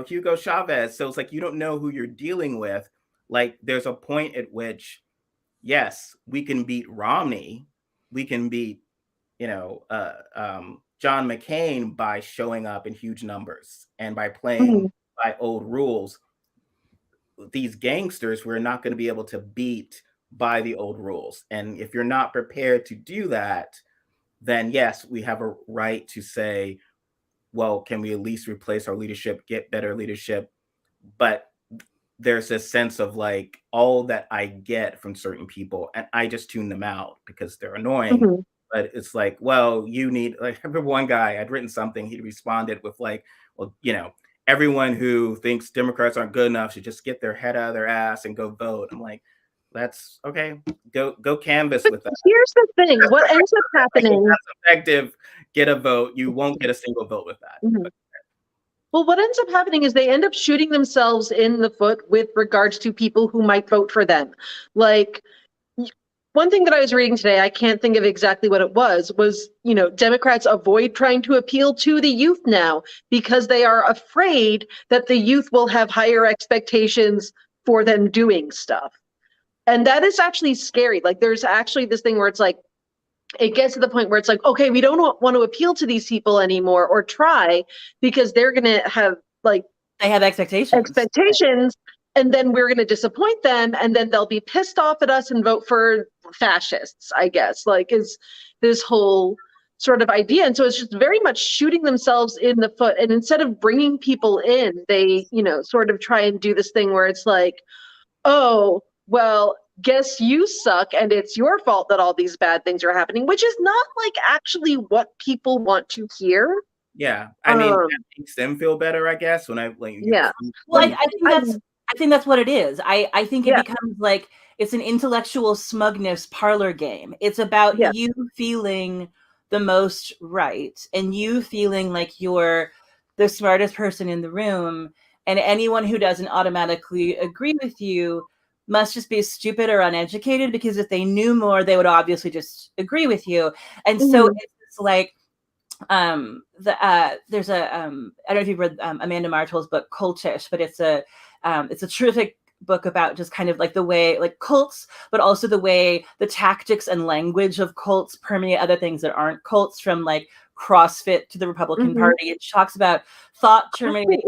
Hugo Chavez. So it's like, you don't know who you're dealing with. Like, there's a point at which, yes, we can beat Romney. We can beat, John McCain by showing up in huge numbers and by playing by old rules. These gangsters, we're not going to be able to beat by the old rules. And if you're not prepared to do that, then yes, we have a right to say, well, can we at least replace our leadership, get better leadership? But there's this sense of like, all that I get from certain people, and I just tune them out because they're annoying. But it's like, well, you need, like, I remember one guy, I'd written something, he responded with like, well, everyone who thinks Democrats aren't good enough should just get their head out of their ass and go vote. I'm like, that's okay. Go canvas with that. Here's the thing. What ends up happening? That's effective. Get a vote. You won't get a single vote with that. Well, what ends up happening is they end up shooting themselves in the foot with regards to people who might vote for them. Like, one thing that I was reading today, I can't think of exactly what it was, Democrats avoid trying to appeal to the youth now because they are afraid that the youth will have higher expectations for them doing stuff. And that is actually scary. Like, there's actually this thing where it's like, it gets to the point where it's like, okay, we don't want to appeal to these people anymore or try because they're going to have they have expectations. And then we're going to disappoint them, and then they'll be pissed off at us and vote for fascists, I guess, is this whole sort of idea. And so it's just very much shooting themselves in the foot. And instead of bringing people in, they, sort of try and do this thing where it's like, oh, well, guess you suck and it's your fault that all these bad things are happening, which is not like actually what people want to hear. Yeah, I mean, that makes them feel better, I guess. When Yeah. Well, I think that's what it is. I think it becomes like it's an intellectual smugness parlor game. It's about you feeling the most right and you feeling like you're the smartest person in the room, and anyone who doesn't automatically agree with you must just be stupid or uneducated, because if they knew more, they would obviously just agree with you. And so it's like there's a I don't know if you've read Amanda Martell's book Cultish, but it's a terrific book about just kind of like the way like cults, but also the way the tactics and language of cults permeate other things that aren't cults, from like CrossFit to the Republican Party. It talks about thought terminating.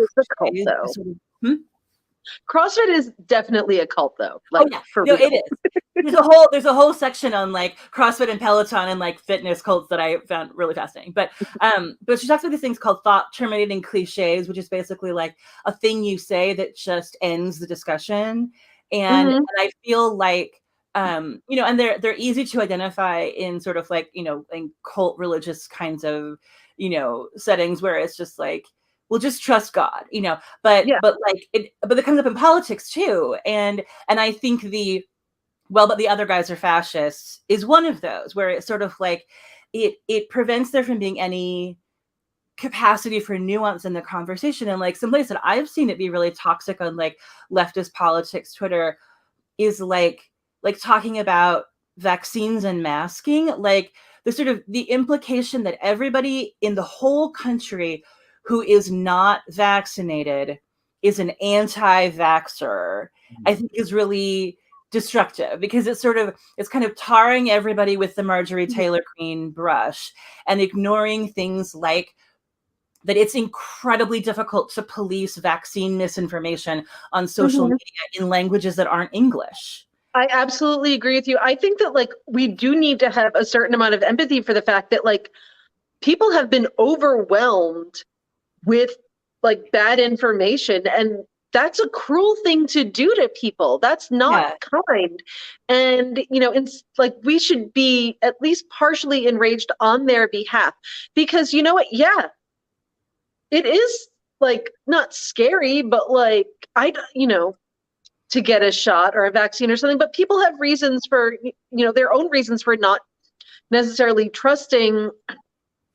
CrossFit is definitely a cult, though. Like, it is. There's a whole section on like CrossFit and Peloton and like fitness cults that I found really fascinating. But she talks about these things called thought terminating cliches, which is basically like a thing you say that just ends the discussion. And I feel like and they're easy to identify in sort of like, in cult religious kinds of, settings where it's just like, we'll just trust God, but it comes up in politics too. And I think but the other guys are fascists is one of those, where it's sort of like, it prevents there from being any capacity for nuance in the conversation. And like someplace that I've seen it be really toxic on like leftist politics Twitter is like talking about vaccines and masking, like the sort of the implication that everybody in the whole country who is not vaccinated is an anti-vaxxer, I think is really destructive, because it's kind of tarring everybody with the Marjorie Taylor Greene brush and ignoring things like that it's incredibly difficult to police vaccine misinformation on social media in languages that aren't English. I absolutely agree with you. I think that like we do need to have a certain amount of empathy for the fact that like people have been overwhelmed with like bad information, and that's a cruel thing to do to people. That's not kind. And, it's like we should be at least partially enraged on their behalf, because you know what? Yeah, it is like not scary, but like, to get a shot or a vaccine or something, but people have reasons for, their own reasons for not necessarily trusting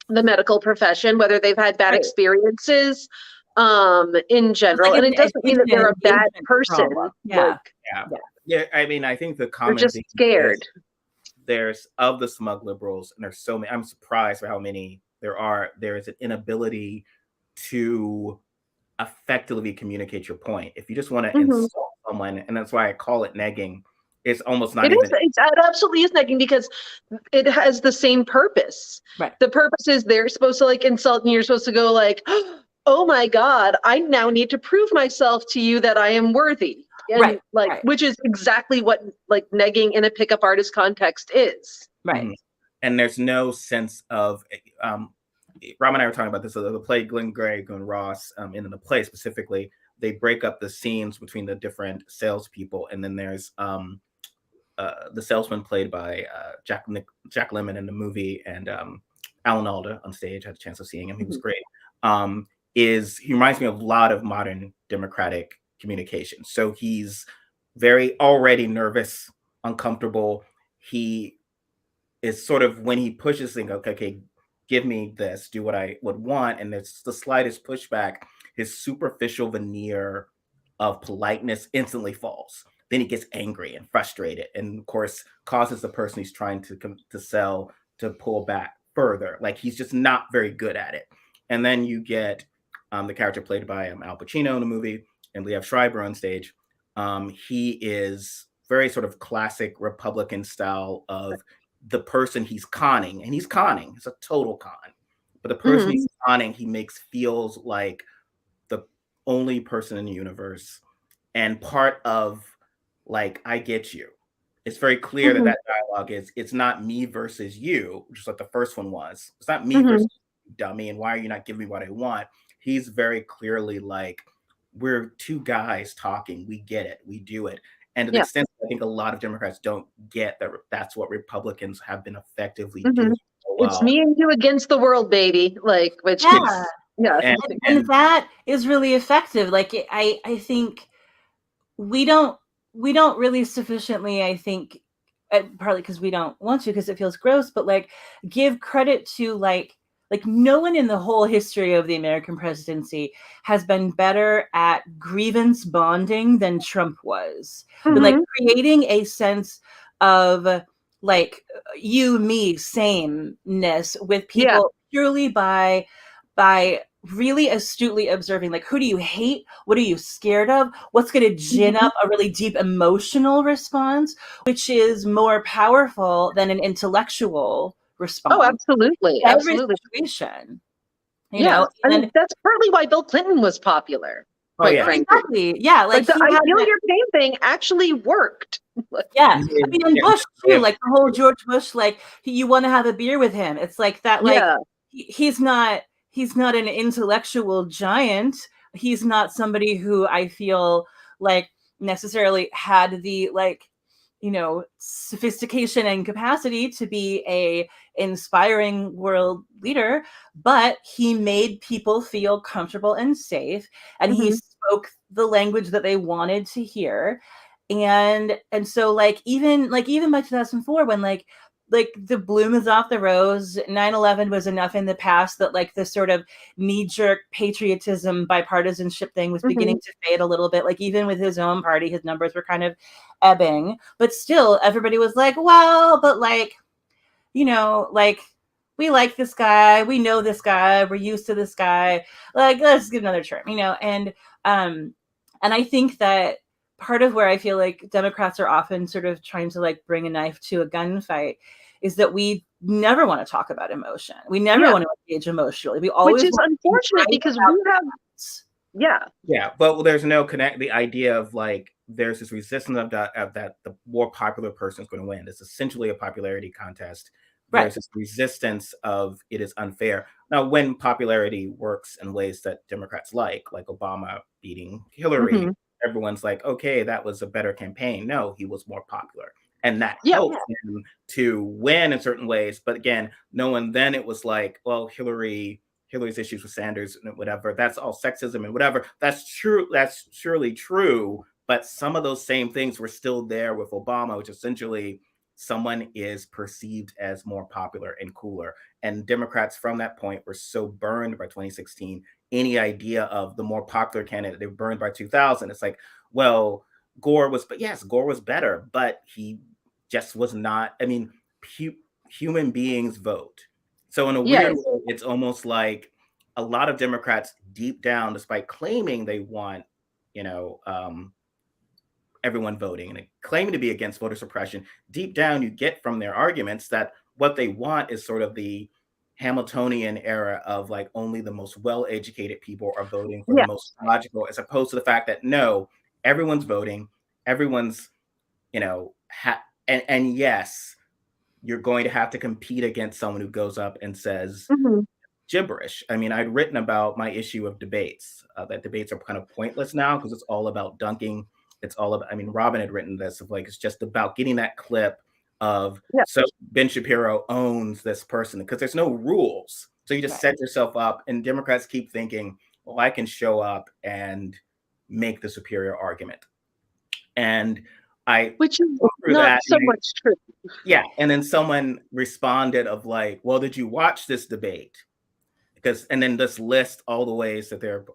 the medical profession, whether they've had bad experiences in general. And it doesn't mean that they're a bad person. Yeah. I mean, I think the common they're just scared. There's of the smug liberals, and there's so many. I'm surprised by how many there are. There is an inability to effectively communicate your point. If you just want to insult someone, and that's why I call it negging, it's almost not even. It absolutely is negging, because it has the same purpose. Right. The purpose is they're supposed to like insult, and you're supposed to go like, oh my God, I now need to prove myself to you that I am worthy. And which is exactly what like negging in a pickup artist context is. Right. And there's no sense of Rob and I were talking about this, the play Glenn Gray, Glenn Ross, in the play specifically, they break up the scenes between the different salespeople, and then there's the salesman played by Jack Lemmon in the movie, and Alan Alda on stage. I had a chance of seeing him; he was great. He reminds me of a lot of modern Democratic communication. So he's very already nervous, uncomfortable. He is sort of, when he pushes things, okay, give me this, do what I would want, and there's the slightest pushback, his superficial veneer of politeness instantly falls. Then he gets angry and frustrated, and of course causes the person he's trying to sell to pull back further. Like, he's just not very good at it. And then you get the character played by Al Pacino in the movie, and Liev Schreiber on stage. He is very sort of classic Republican style of the person he's conning, and he's conning. It's a total con. But the person he's conning, he feels like the only person in the universe, and part of like, I get you. It's very clear that dialogue is, it's not me versus you, which is what the first one was. It's not me versus you, dummy, and why are you not giving me what I want? He's very clearly like, we're two guys talking. We get it. We do it. And to the extent I think a lot of Democrats don't get that that's what Republicans have been effectively doing. It's me and you against the world, baby. Like, which Yeah. is, yeah. And that is really effective. Like, I think we don't really sufficiently, I think, partly because we don't want to, because it feels gross, but like give credit to like no one in the whole history of the American presidency has been better at grievance bonding than Trump was. But like creating a sense of like you, me, sameness with people purely by really astutely observing, like, who do you hate? What are you scared of? What's going to gin up a really deep emotional response, which is more powerful than an intellectual response. Oh, absolutely. Every Absolutely. situation. You Yeah. know? And that's partly why Bill Clinton was popular. Yeah. Exactly. Yeah. Like the I feel your pain thing actually worked. Yeah. I mean, and Bush too, like the whole George Bush, like you want to have a beer with him. It's like that, like he's not an intellectual giant. He's not somebody who I feel like necessarily had the like, you know, sophistication and capacity to be a inspiring world leader, but he made people feel comfortable and safe, and he spoke the language that they wanted to hear. And so like even by 2004, when like the bloom is off the rose, 9/11 was enough in the past that like this sort of knee-jerk patriotism bipartisanship thing was beginning to fade a little bit. Like even with his own party, his numbers were kind of ebbing, but still everybody was like, well, but like, you know, like we like this guy, we know this guy, we're used to this guy, like let's give another term, you know. And I think that part of where I feel like Democrats are often sort of trying to like bring a knife to a gunfight is that we never want to talk about emotion. We never want to engage emotionally. We always, which is unfortunate because we have, but there's no connect. The idea of like there's this resistance of that the more popular person is going to win. It's essentially a popularity contest. There's this resistance of it is unfair. Now, when popularity works in ways that Democrats like Obama beating Hillary, everyone's like, okay, that was a better campaign. No, he was more popular. And that helped him to win in certain ways. But again, no one then it was like, well, Hillary's issues with Sanders and whatever, that's all sexism and whatever. That's true. That's surely true. But some of those same things were still there with Obama, which essentially someone is perceived as more popular and cooler. And Democrats from that point were so burned by 2016. Any idea of the more popular candidate, they were burned by 2000. It's like, well, Gore was better, but he just was not. I mean, human beings vote. So in a weird way, it's almost like a lot of Democrats deep down, despite claiming they want, you know, everyone voting and claiming to be against voter suppression, deep down you get from their arguments that what they want is sort of the Hamiltonian era of like only the most well-educated people are voting for the most logical, as opposed to the fact that no, everyone's voting, everyone's, you know, and yes, you're going to have to compete against someone who goes up and says gibberish. I mean, I'd written about my issue of debates, that debates are kind of pointless now because it's all about dunking. It's all about, I mean, Robyn had written this of like, it's just about getting that clip of, so Ben Shapiro owns this person because there's no rules. So you just set yourself up, and Democrats keep thinking, well, I can show up and make the superior argument. And which is not so much true. Yeah. And then someone responded of like, well, did you watch this debate? And then this list all the ways that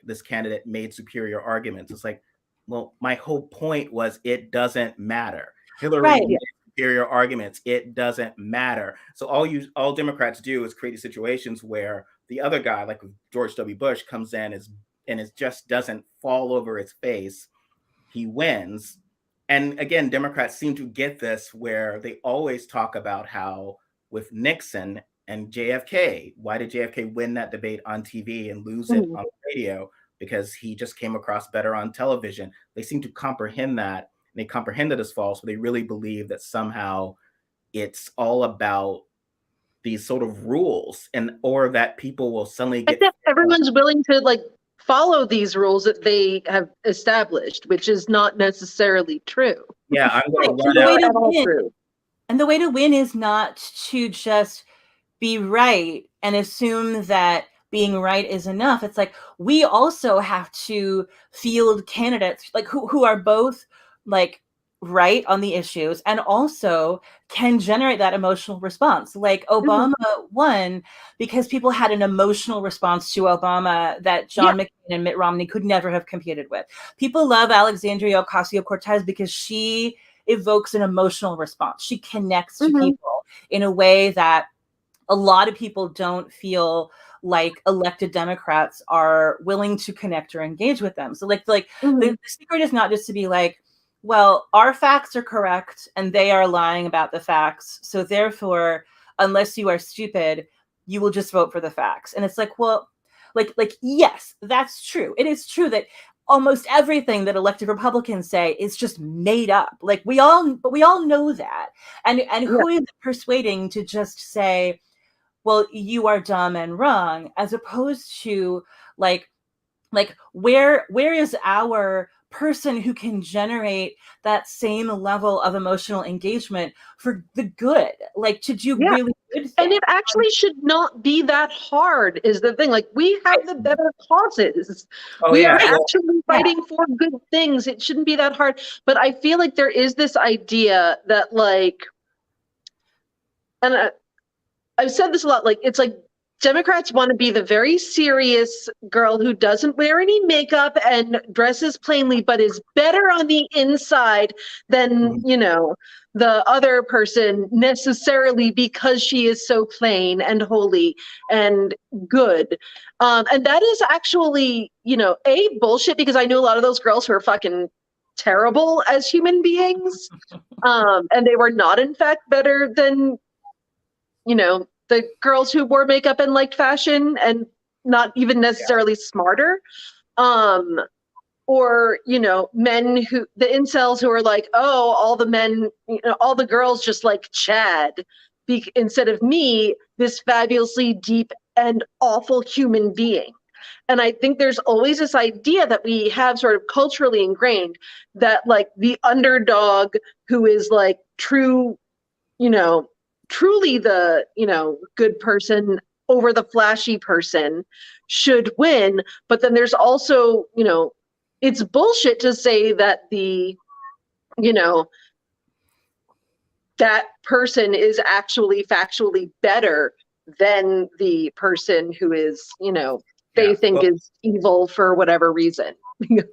this candidate made superior arguments. It's like, well, my whole point was it doesn't matter. Hillary made superior arguments. It doesn't matter. So all Democrats do is create situations where the other guy, like George W. Bush, comes in and it just doesn't fall over his face. He wins. And again, Democrats seem to get this where they always talk about how with Nixon and JFK, why did JFK win that debate on TV and lose it on the radio? Because he just came across better on television. They seem to comprehend that, and they comprehend it as false, but they really believe that somehow it's all about these sort of rules, or that people will suddenly get. Everyone's willing to like follow these rules that they have established, which is not necessarily true. Yeah, I'm going to run the way out. to At all win, true. and the way to win is not to just be right and assume that being right is enough. It's like we also have to field candidates like who are both like right on the issues and also can generate that emotional response. Like Obama won because people had an emotional response to Obama that John McCain and Mitt Romney could never have competed with. People love Alexandria Ocasio-Cortez because she evokes an emotional response. She connects to people in a way that a lot of people don't feel like elected Democrats are willing to connect or engage with them. So the secret is not just to be like, well, our facts are correct and they are lying about the facts. So therefore, unless you are stupid, you will just vote for the facts. And it's like, well, yes, that's true. It is true that almost everything that elected Republicans say is just made up. Like we all know that. And who is persuading to just say, well, you are dumb and wrong, as opposed to like where is our person who can generate that same level of emotional engagement for the good, like to do really good things. And it actually should not be that hard is the thing. Like we have the better causes. We are actually fighting for good things. It shouldn't be that hard. But I feel like there is this idea that like, and I've said this a lot, like it's like Democrats want to be the very serious girl who doesn't wear any makeup and dresses plainly, but is better on the inside than, you know, the other person necessarily because she is so plain and holy and good. And that is actually, you know, bullshit, because I knew a lot of those girls who are fucking terrible as human beings. And they were not, in fact, better than, you know, the girls who wore makeup and liked fashion, and not even necessarily smarter. Or, you know, men who, the incels who are like, oh, all the men, you know, all the girls just like Chad, instead of me, this fabulously deep and awful human being. And I think there's always this idea that we have sort of culturally ingrained that like the underdog who is like true, you know, truly the, you know, good person over the flashy person should win. But then there's also, you know, it's bullshit to say that the, you know, that person is actually factually better than the person who is, you know, they think is evil for whatever reason. If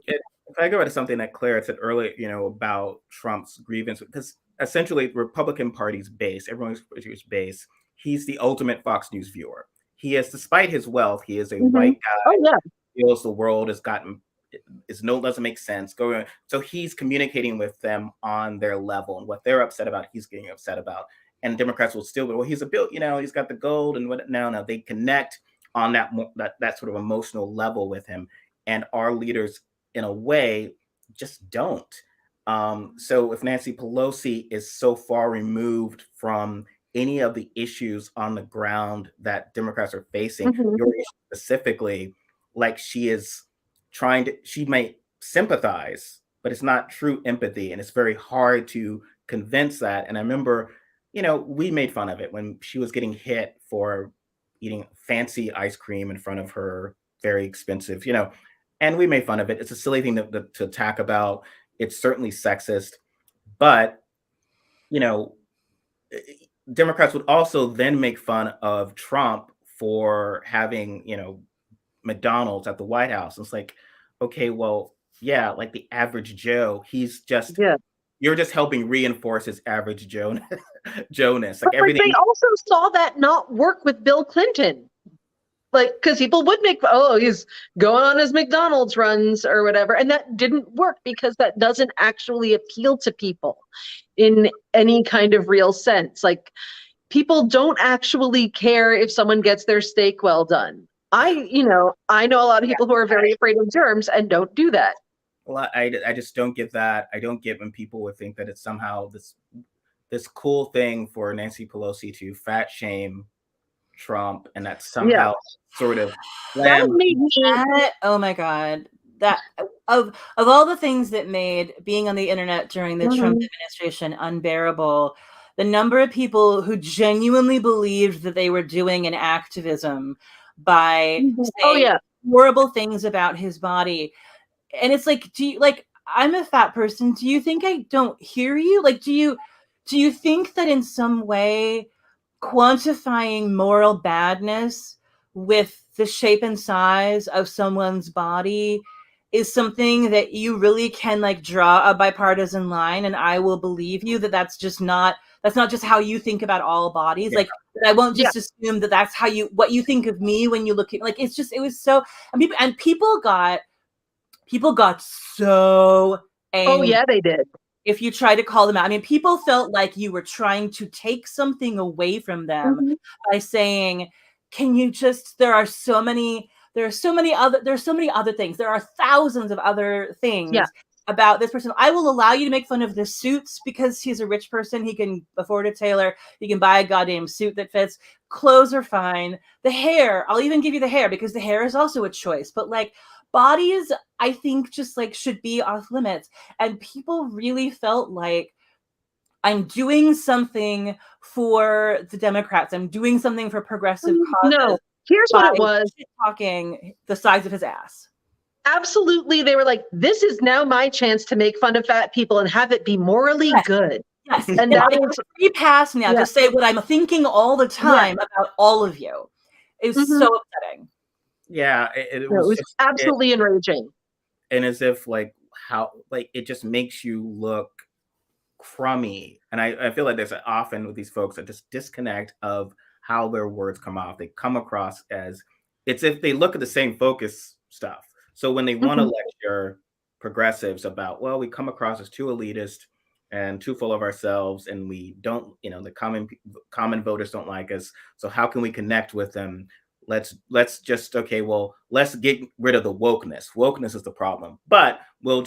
I go to something that Claire said earlier, you know, about Trump's grievance, because essentially the Republican Party's base, everyone's base, he's the ultimate Fox News viewer. He is, despite his wealth, he is a white guy. Feels the world has gotten, doesn't make sense. So he's communicating with them on their level, and what they're upset about, he's getting upset about. And Democrats will still go, well, he's a bill, you know, he's got the gold and what. Now they connect on that sort of emotional level with him, and our leaders, in a way, just don't. So if Nancy Pelosi is so far removed from any of the issues on the ground that Democrats are facing, your issue specifically, like she may sympathize, but it's not true empathy. And it's very hard to convince that. And I remember, you know, we made fun of it when she was getting hit for eating fancy ice cream in front of her very expensive, you know, and we made fun of it. It's a silly thing to attack about. It's certainly sexist, but, you know, Democrats would also then make fun of Trump for having, you know, McDonald's at the White House. It's like, okay, well, yeah, like the average Joe, he's just, you're just helping reinforce his average Joe-ness. Like everything. They also saw that not work with Bill Clinton. Like, because people would make, oh, he's going on his McDonald's runs or whatever. And that didn't work because that doesn't actually appeal to people in any kind of real sense. Like, people don't actually care if someone gets their steak well done. I know a lot of people who are very afraid of germs and don't do that. Well, I just don't get that. I don't get when people would think that it's somehow this cool thing for Nancy Pelosi to fat shame Trump, and that somehow sort of that made me. Oh my God. That of all the things that made being on the internet during the Trump administration unbearable, the number of people who genuinely believed that they were doing an activism by saying horrible things about his body. And it's like, I'm a fat person. Do you think I don't hear you? Like, do you think that in some way quantifying moral badness with the shape and size of someone's body is something that you really can like draw a bipartisan line, and I will believe you that that's not just how you think about all bodies. Like, I won't just assume that that's what you think of me when you look at, like, it was so, and people got so angry. Oh yeah, they did. If you try to call them out. I mean, people felt like you were trying to take something away from them by saying, can you just, there are so many other things. There are thousands of other things about this person. I will allow you to make fun of the suits because he's a rich person. He can afford a tailor. He can buy a goddamn suit that fits. Clothes are fine. The hair, I'll even give you the hair because the hair is also a choice. But like, bodies, I think, just like should be off limits. And people really felt like, I'm doing something for the Democrats. I'm doing something for progressive causes. No, here's what it was. Talking the size of his ass. Absolutely. They were like, this is now my chance to make fun of fat people and have it be morally good. Yes. And that is free pass now to say what I'm thinking all the time about all of you. Is so upsetting. Yeah, it was absolutely enraging. And as if like how like it just makes you look crummy. And I feel like there's often with these folks a disconnect of how their words come off. They come across as it's if they look at the same focus stuff. So when they want to lecture progressives about, well, we come across as too elitist and too full of ourselves, and we don't, the common voters don't like us. So how can we connect with them? Let's just, let's get rid of the wokeness. Wokeness is the problem, but we'll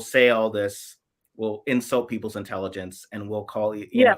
say all this, we'll insult people's intelligence, and we'll call you, you're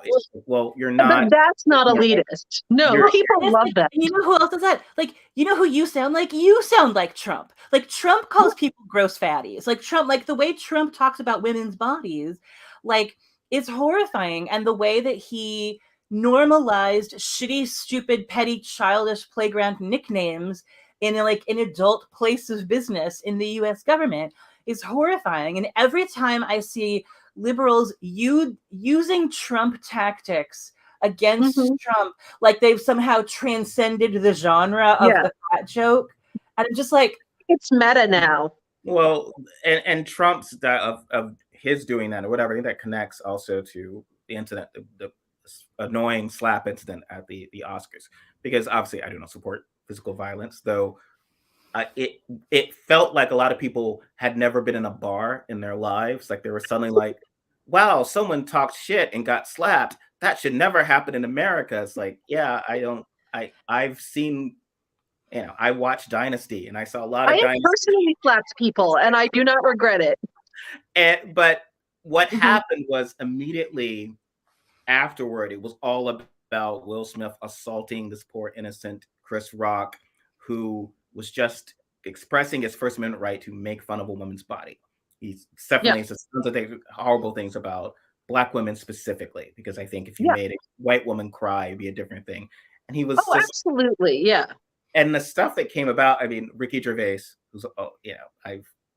not. But that's not elitist. No, people love that. You know who else does that? Like, you know who you sound like? You sound like Trump. Like, Trump calls people gross fatties. Like, Trump, like the way Trump talks about women's bodies, like, it's horrifying. And the way that he normalized shitty, stupid, petty, childish playground nicknames in adult place of business in the US government is horrifying. And every time I see liberals using Trump tactics against Trump, like they've somehow transcended the genre of the fat joke, and I'm just like, it's meta now. Well, and Trump's of his doing that or whatever, that connects also to the incident, the annoying slap incident at the Oscars, because obviously I do not support physical violence, though. It felt like a lot of people had never been in a bar in their lives. Like they were suddenly like, wow, someone talked shit and got slapped. That should never happen in America. It's like, yeah, I've seen, I watched Dynasty and I saw a lot of Dynasty. I personally slapped people and I do not regret it. But what happened was immediately afterward, it was all about Will Smith assaulting this poor innocent Chris Rock, who was just expressing his First Amendment right to make fun of a woman's body. He's definitely says tons of horrible things about Black women specifically, because I think if you made a white woman cry, it'd be a different thing. And he was absolutely, And the stuff that came about, I mean, Ricky Gervais, who's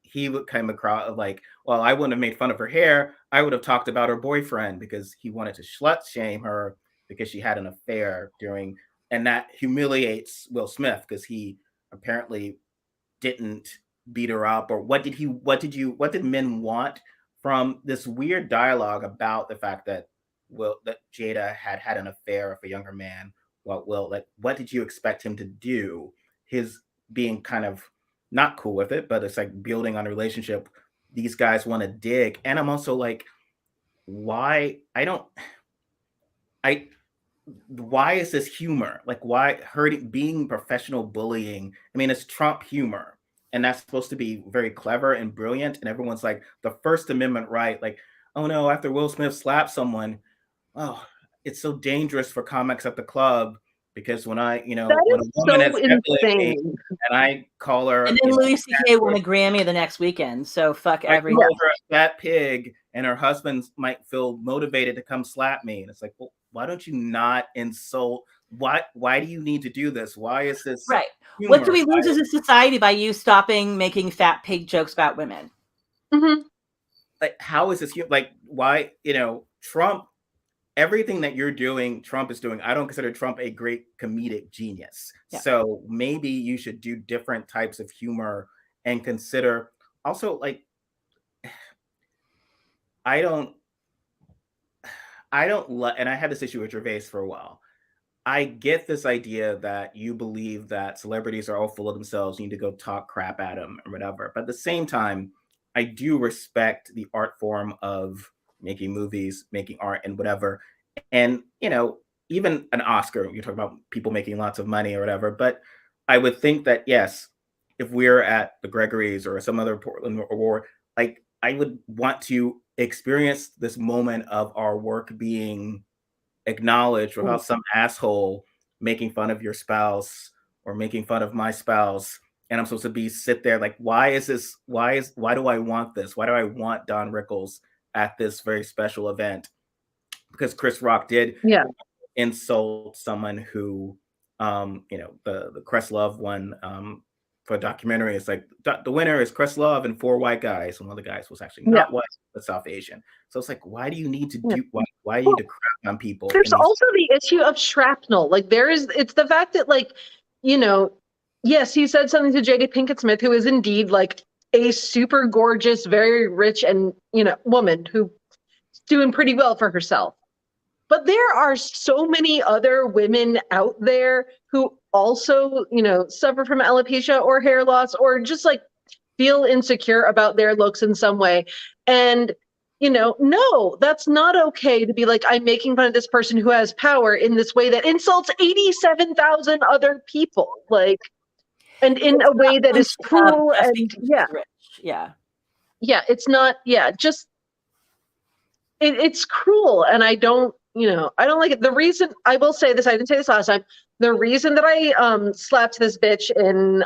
he would come across like, well, I wouldn't have made fun of her hair. I would have talked about her boyfriend because he wanted to slut shame her because she had an affair and that humiliates Will Smith because he apparently didn't beat her up. Or what did men want from this weird dialogue about the fact that Jada had an affair with a younger man? What did you expect him to do? His being kind of not cool with it, but it's like building on a relationship. These guys want to dig. And I'm also like, why is this humor? Like, why being professional bullying? I mean, it's Trump humor, and that's supposed to be very clever and brilliant. And everyone's like, the First Amendment right. Like, oh no, after Will Smith slapped someone, oh, it's so dangerous for comics at the club because when I, when a That woman is is so emulating me insane. and I call her, And then Louis C.K. won a Grammy the next weekend, so fuck I everything. call her a fat pig, and her husband might feel motivated to come slap me, and it's like, well, why don't you not insult? Why do you need to do this? Why is this right? humor? What do we lose as a society by you stopping making fat pig jokes about women? Mm-hmm. Like, how is this like, why, Trump, everything that you're doing, Trump is doing. I don't consider Trump a great comedic genius. Yeah. So maybe you should do different types of humor and consider also, like, I don't and I had this issue with Gervais for a while. I get this idea that you believe that celebrities are all full of themselves. You need to go talk crap at them or whatever. But at the same time, I do respect the art form of making movies, making art, and whatever. And, even an Oscar, you talk about people making lots of money or whatever. But I would think that, yes, if we're at the Gregory's or some other Portland award, like, I would want to experience this moment of our work being acknowledged without some asshole making fun of your spouse or making fun of my spouse, and I'm supposed to sit there like, why do I want this? Why do I want Don Rickles at this very special event? Because Chris Rock did insult someone who, the Questlove one, for a documentary. It's like the winner is Questlove and 4 white guys, and one of the guys was actually not white, but South Asian. So it's like, why do you need to do? Why do you need to crap on people? There's also the issue of shrapnel. Like, it's the fact that, like, yes, he said something to Jada Pinkett Smith, who is indeed like a super gorgeous, very rich, and woman who's doing pretty well for herself. But there are so many other women out there who also, suffer from alopecia or hair loss, or just like feel insecure about their looks in some way. And, no, that's not okay to be like, I'm making fun of this person who has power in this way that insults 87,000 other people. Like, and in a way that is cruel and rich. It's not, just, it's cruel. And I don't like it. The reason, I will say this, I didn't say this last time, the reason that I slapped this bitch in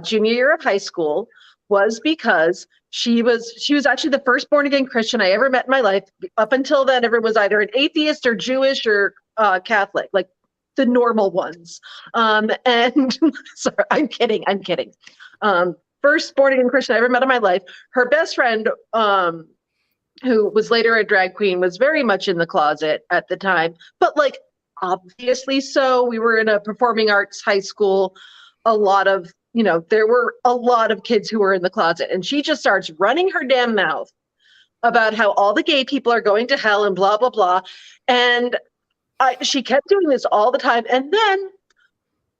junior year of high school was because she was actually the first born again Christian I ever met in my life. Up until then, everyone was either an atheist or Jewish or Catholic, like the normal ones. And sorry, I'm kidding. First born again Christian I ever met in my life. Her best friend, who was later a drag queen, was very much in the closet at the time, but like, obviously so. We were in a performing arts high school. A lot of, there were a lot of kids who were in the closet, and she just starts running her damn mouth about how all the gay people are going to hell and blah, blah, blah. And she kept doing this all the time. And then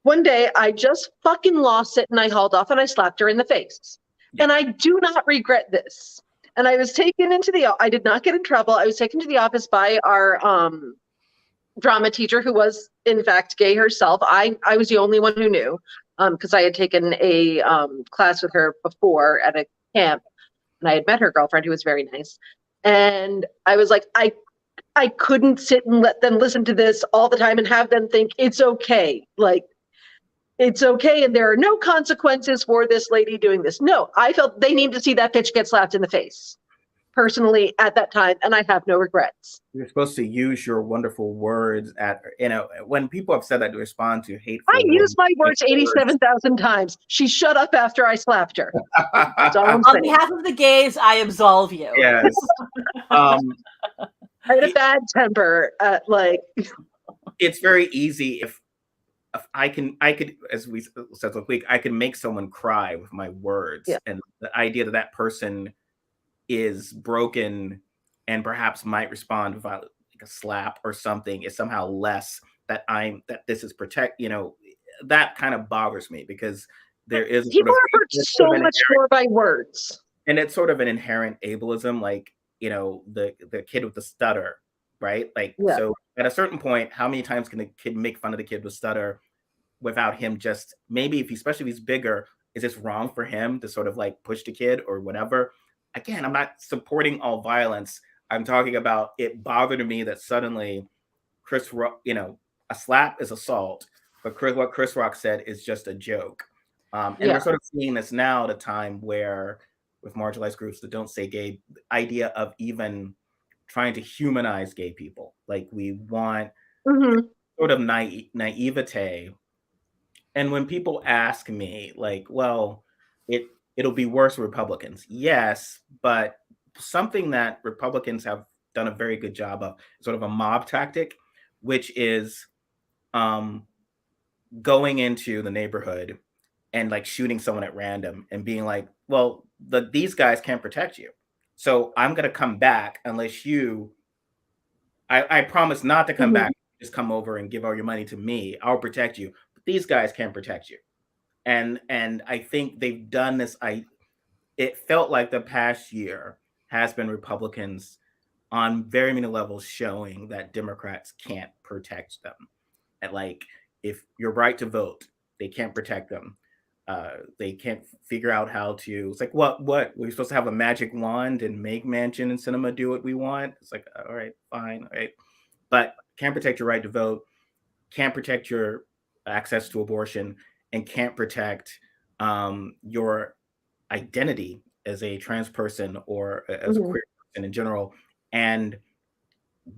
one day I just fucking lost it, and I hauled off and I slapped her in the face. And I do not regret this. And I was taken I did not get in trouble. I was taken to the office by our drama teacher, who was in fact gay herself. I was the only one who knew, because I had taken a class with her before at a camp, and I had met her girlfriend, who was very nice. And I was like, I couldn't sit and let them listen to this all the time and have them think it's okay. Like, it's okay, and there are no consequences for this lady doing this. No, I felt they need to see that bitch get slapped in the face, personally, at that time, and I have no regrets. You're supposed to use your wonderful words when people have said that to respond to hateful. I used my words 87,000 times. She shut up after I slapped her. On behalf of the gays, I absolve you. Yes. I had a bad temper. It's very easy if I could, as we said last week, I can make someone cry with my words, and the idea that person is broken and perhaps might respond with like a slap or something is somehow less that this is that kind of bothers me, because there is people are hurt so much more by words, and it's sort of an inherent ableism, like the kid with the stutter, right? Like, so at a certain point, how many times can a kid make fun of the kid with stutter without him just, maybe especially if he's bigger, is this wrong for him to sort of like push the kid or whatever? Again, I'm not supporting all violence. I'm talking about, it bothered me that suddenly Chris Rock, a slap is assault, but what Chris Rock said is just a joke. And Yeah. we're sort of seeing this now at a time where, with marginalized groups that don't say gay, the idea of even trying to humanize gay people, like we want sort of naivete. And when people ask me, like, well, it'll be worse for Republicans. Yes, but something that Republicans have done a very good job of, sort of a mob tactic, which is um, going into the neighborhood and like shooting someone at random and being like, well, these guys can't protect you. So I'm going to come back unless I promise not to come back. Just come over and give all your money to me. I'll protect you. But these guys can't protect you. And I think they've done this. It felt like the past year has been Republicans on very many levels showing that Democrats can't protect them. And like, if your right to vote, they can't protect them. They can't figure out how to. It's like, what? We're supposed to have a magic wand and make Mansion and Cinema do what we want? It's like, all right, fine, all right, but can't protect your right to vote, can't protect your access to abortion, and can't protect your identity as a trans person or as a queer person in general. And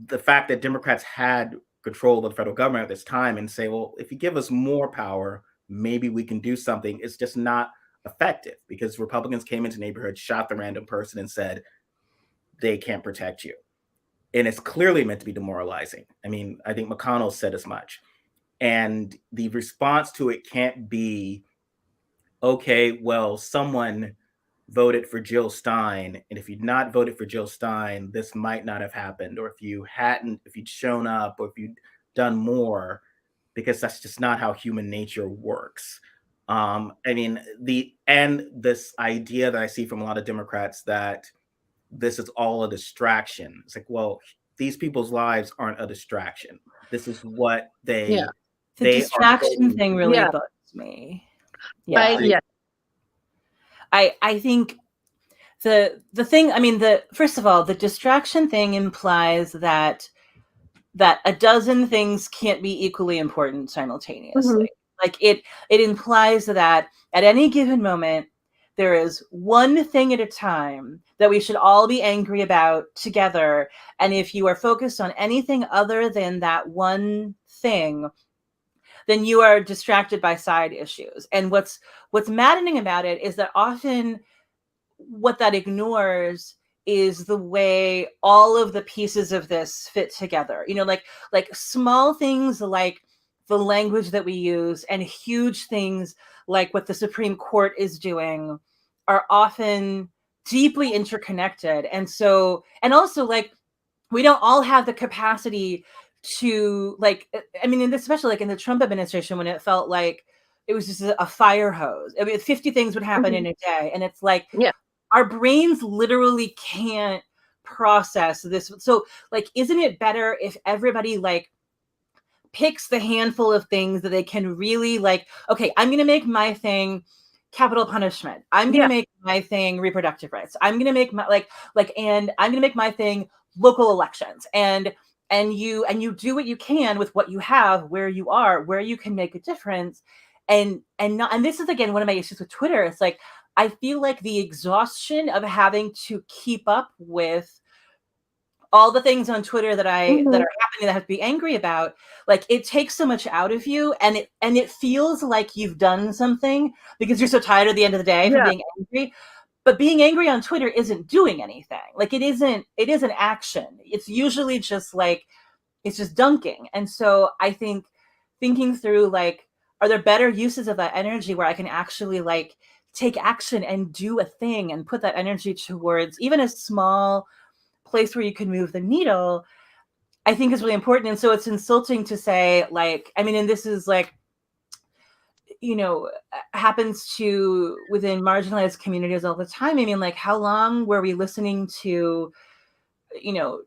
the fact that Democrats had control of the federal government at this time and say, well, if you give us more power, maybe we can do something, it's just not effective, because Republicans came into neighborhoods, shot the random person, and said they can't protect you. And it's clearly meant to be demoralizing. I mean, I think McConnell said as much. And the response to it can't be, okay, well, someone voted for Jill Stein, and if you'd not voted for Jill Stein, this might not have happened. Or if you'd shown up, or if you'd done more, because that's just not how human nature works. I mean, this idea that I see from a lot of Democrats that this is all a distraction. It's like, well, these people's lives aren't a distraction. This is what the distraction thing really bugs me. Yeah. I think the thing, I mean, first of all, the distraction thing implies that a dozen things can't be equally important simultaneously. Like it implies that at any given moment, there is one thing at a time that we should all be angry about together. And if you are focused on anything other than that one thing, then you are distracted by side issues. And what's maddening about it is that often what that ignores is the way all of the pieces of this fit together. You know, like small things like the language that we use, and huge things like what the Supreme Court is doing are often deeply interconnected. And also like, we don't all have the capacity to, like, I mean, especially like in the Trump administration, when it felt like it was just a fire hose. I mean, 50 things would happen in a day. And it's like, our brains literally can't process this. So like, isn't it better if everybody like picks the handful of things that they can really like, okay, I'm going to make my thing capital punishment. I'm going to make my thing reproductive rights. I'm going to make my and I'm going to make my thing local elections. And you do what you can with what you have, where you are, where you can make a difference. And this is, again, one of my issues with Twitter. It's like, I feel like the exhaustion of having to keep up with all the things on Twitter that are happening that I have to be angry about, like, it takes so much out of you, and it feels like you've done something because you're so tired at the end of the day from being angry. But being angry on Twitter isn't doing anything. Like, it isn't action. It's usually just like, it's just dunking. And so I think thinking through, like, are there better uses of that energy where I can actually like take action and do a thing and put that energy towards even a small place where you can move the needle, I think is really important. And so it's insulting to say, like, I mean, and this is like, you know, happens to within marginalized communities all the time. I mean, like, how long were we listening to, you know,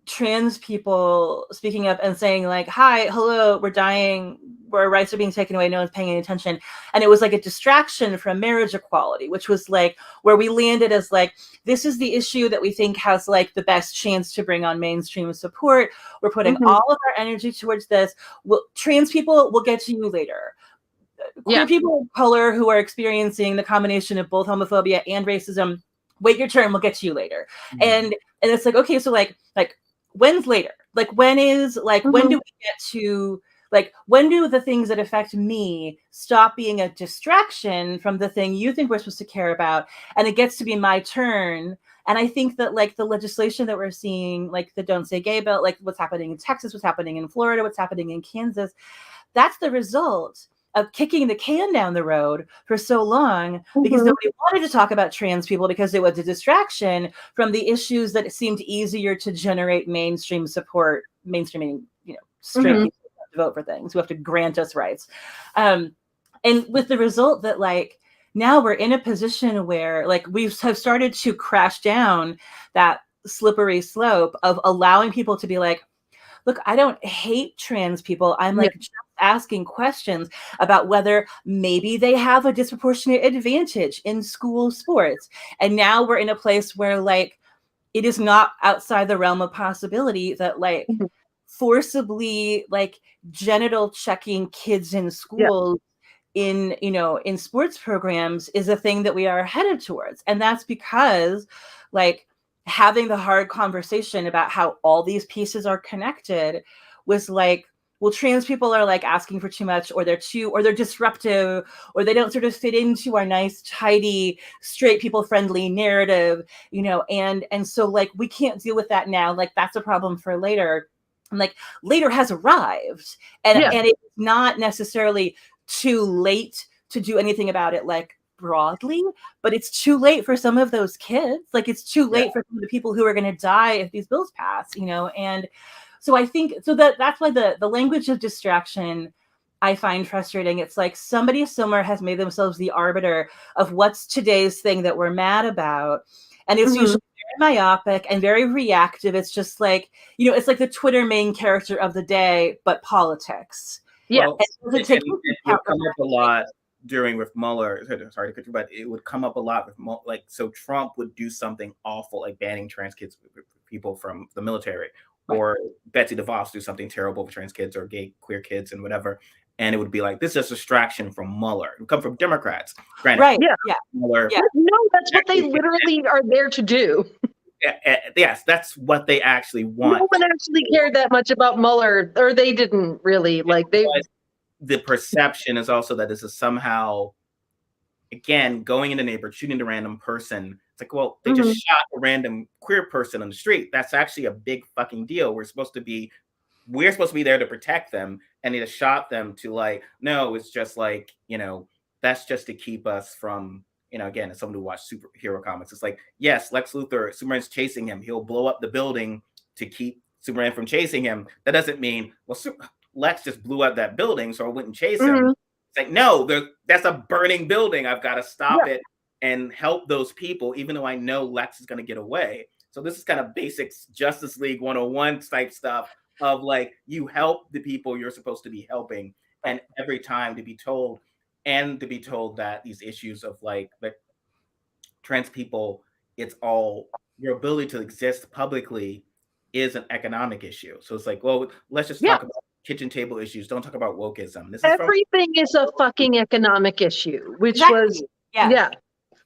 trans people speaking up and saying like, hi, hello, we're dying, where rights are being taken away, no one's paying any attention. And it was like a distraction from marriage equality, which was like where we landed as like, this is the issue that we think has like the best chance to bring on mainstream support. We're putting all of our energy towards this. Trans people will get to you later. Queer people of color who are experiencing the combination of both homophobia and racism, wait your turn, we'll get to you later. And it's like, okay, so like when's later? Like when is like when do we get to like when do the things that affect me stop being a distraction from the thing you think we're supposed to care about, and it gets to be my turn? And I think that like the legislation that we're seeing, like the Don't Say Gay bill, like what's happening in Texas, what's happening in Florida, what's happening in Kansas, that's the result of kicking the can down the road for so long because nobody wanted to talk about trans people because it was a distraction from the issues that it seemed easier to generate mainstream support, mainstreaming, you know, straight people who have to vote for things, who have to grant us rights. And with the result that like, now we're in a position where like we have started to crash down that slippery slope of allowing people to be like, look, I don't hate trans people. I'm like just asking questions about whether maybe they have a disproportionate advantage in school sports. And now we're in a place where like, it is not outside the realm of possibility that like forcibly like genital checking kids in schools in, you know, in sports programs is a thing that we are headed towards. And that's because like, having the hard conversation about how all these pieces are connected was like, well, trans people are like asking for too much, or they're disruptive, or they don't sort of fit into our nice, tidy, straight people friendly narrative, you know, and so like, we can't deal with that now. Like that's a problem for later. And like later has arrived and it's not necessarily too late to do anything about it. Like, broadly, but it's too late for some of those kids. Like it's too late for some of the people who are going to die if these bills pass, you know? And so I think, so that's why the language of distraction I find frustrating. It's like somebody somewhere has made themselves the arbiter of what's today's thing that we're mad about. And it's usually very myopic and very reactive. It's just like, you know, it's like the Twitter main character of the day, but politics. Well, it would come up a lot during with Mueller, sorry to cut you, but it would come up a lot with like, so Trump would do something awful like banning trans kids, people from the military, or Betsy DeVos do something terrible for trans kids or gay queer kids and whatever, and it would be like, this is a distraction from Mueller. It would come from Democrats. Granted, Mueller, no, that's what they literally are there to do. Yes, that's what they actually want. No one actually cared that much about Mueller, or they didn't really like they. The perception is also that this is somehow, again, going in the neighborhood, shooting a random person. It's like, well, they just shot a random queer person on the street. That's actually a big fucking deal. We're supposed to be there to protect them, and they just shot them to like, no, it's just like, you know, that's just to keep us from, you know, again, as someone who watched superhero comics, it's like, yes, Lex Luthor, Superman's chasing him. He'll blow up the building to keep Superman from chasing him. That doesn't mean, well, Lex just blew up that building, so I wouldn't chase him. It's like, no, that's a burning building. I've got to stop it and help those people, even though I know Lex is going to get away. So this is kind of basics Justice League 101 type stuff of like, you help the people you're supposed to be helping. And every time to be told that these issues of like the trans people, it's all your ability to exist publicly is an economic issue. So it's like, well, let's just talk about kitchen table issues. Don't talk about wokeism. Everything is a fucking economic issue, which was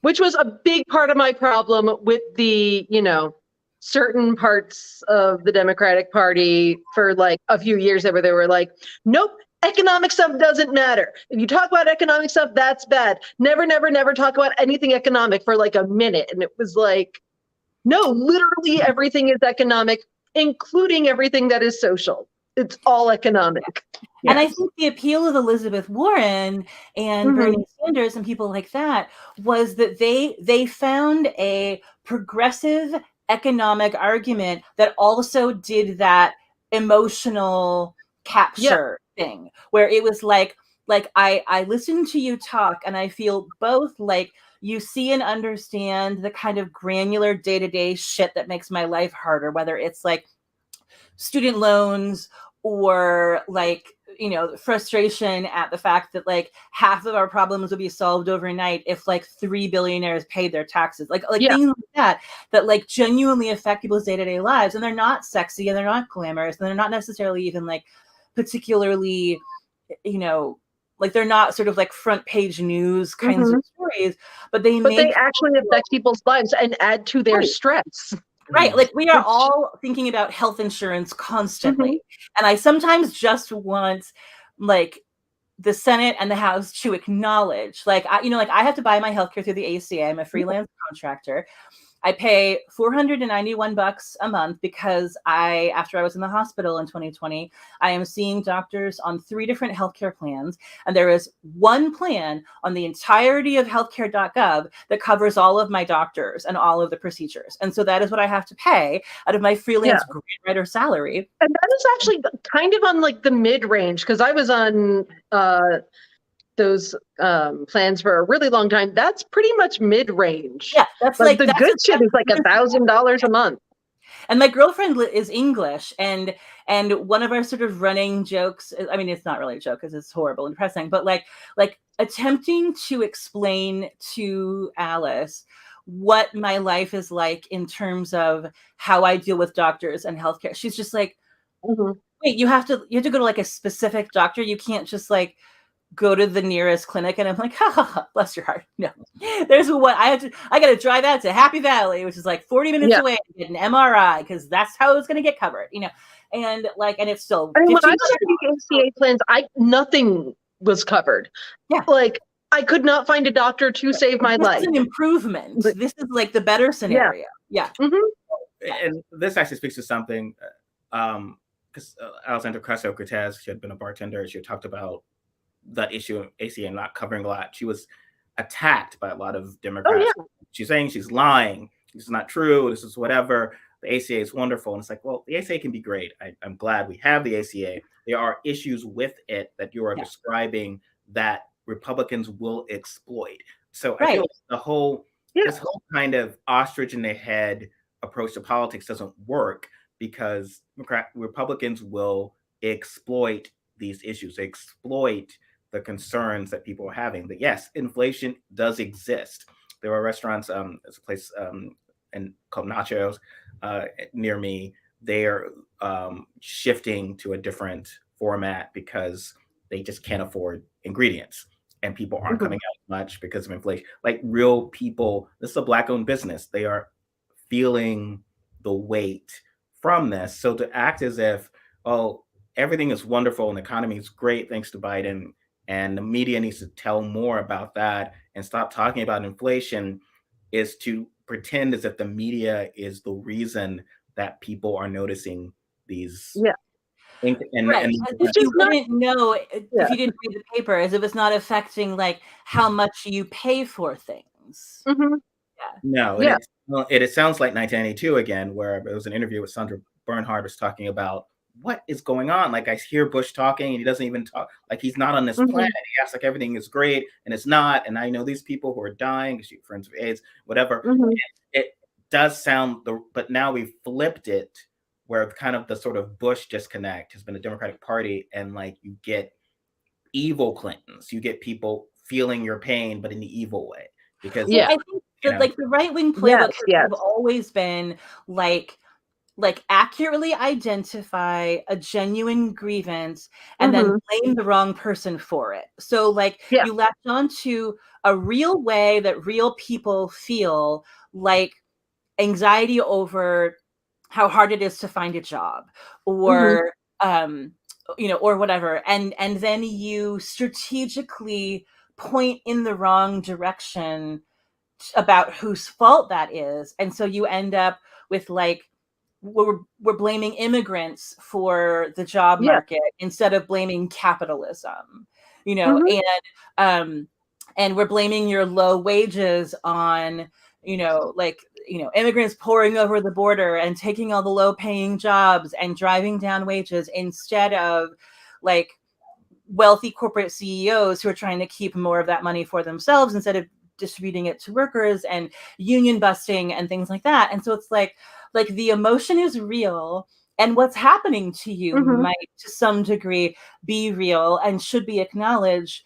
which was a big part of my problem with the, you know, certain parts of the Democratic Party for like a few years there where they were like, nope, economic stuff doesn't matter. If you talk about economic stuff, that's bad. Never, never, never talk about anything economic for like a minute. And it was like, no, literally everything is economic, including everything that is social. It's all economic. And I think the appeal of Elizabeth Warren and Bernie Sanders and people like that was that they found a progressive economic argument that also did that emotional capture thing, where it was like I listen to you talk and I feel both like you see and understand the kind of granular day-to-day shit that makes my life harder, whether it's like student loans or like you know, frustration at the fact that like half of our problems would be solved overnight if like 3 billionaires paid their taxes, like things like that like genuinely affect people's day-to-day lives, and they're not sexy and they're not glamorous and they're not necessarily even like particularly, you know, like they're not sort of like front page news kinds of stories, but they actually affect people's lives and add to their stress. Right. Like we are all thinking about health insurance constantly. And I sometimes just want like the Senate and the House to acknowledge, like, you know, like I have to buy my healthcare through the ACA. I'm a freelance contractor. I pay $491 a month because after I was in the hospital in 2020, I am seeing doctors on 3 different healthcare plans. And there is one plan on the entirety of healthcare.gov that covers all of my doctors and all of the procedures. And so that is what I have to pay out of my freelance grant writer salary. And that is actually kind of on like the mid-range, because I was on those plans for a really long time. That's pretty much mid-range. Yeah, that's like the good shit is like $1,000 a month. And my girlfriend is English, and one of our sort of running jokes, I mean, it's not really a joke because it's horrible and depressing, but like attempting to explain to Alice what my life is like in terms of how I deal with doctors and healthcare. She's just like, wait, you have to go to like a specific doctor. You can't just like go to the nearest clinic. And I'm like, ha ha ha, bless your heart. No, there's what I got to drive out to Happy Valley, which is like 40 minutes away, and get an MRI because that's how it's going to get covered, you know? And like, and it's still, I mean, when I was on the ACA plans, nothing was covered. Yeah. Like I could not find a doctor to save my life. This is an improvement. This is like the better scenario. Yeah. And this actually speaks to something, because Alexandra Ocasio-Cortez, she had been a bartender. She had talked about that issue of ACA not covering a lot. She was attacked by a lot of Democrats. She's saying she's lying. This is not true. This is whatever. The ACA is wonderful. And it's like, well, the ACA can be great. I'm glad we have the ACA. There are issues with it that you are describing that Republicans will exploit. So I feel the whole, this whole kind of ostrich in the head approach to politics doesn't work because Republicans will exploit these issues, exploit the concerns that people are having. That yes, inflation does exist. There are restaurants, there's a place called Nachos near me. They're shifting to a different format because they just can't afford ingredients, and people aren't coming out much because of inflation. Like real people, this is a Black-owned business. They are feeling the weight from this. So to act as if, oh, everything is wonderful and the economy is great thanks to Biden, and the media needs to tell more about that and stop talking about inflation, is to pretend as if the media is the reason that people are noticing these. And you wouldn't know if you didn't read the paper, as if it's not affecting like how much you pay for things. No, it sounds like 1982 again, where there was an interview with Sandra Bernhard was talking about what is going on. Like I hear Bush talking and he doesn't even talk, like he's not on this planet. He acts like everything is great and it's not. And I know these people who are dying because you're friends with AIDS, whatever. It does sound, but now we've flipped it where kind of the sort of Bush disconnect has been the Democratic Party, and like you get evil Clintons, you get people feeling your pain, but in the evil way. Because I think that like the right-wing playbook have always been like accurately identify a genuine grievance and then blame the wrong person for it. So like you latch on to a real way that real people feel, like anxiety over how hard it is to find a job, or you know, or whatever, and then you strategically point in the wrong direction about whose fault that is, and so you end up with like we're blaming immigrants for the job market instead of blaming capitalism, you know, and we're blaming your low wages on, you know, like, you know, immigrants pouring over the border and taking all the low paying jobs and driving down wages instead of like wealthy corporate CEOs who are trying to keep more of that money for themselves instead of distributing it to workers, and union busting and things like that. And so it's like the emotion is real and what's happening to you Mhm. might to some degree be real and should be acknowledged.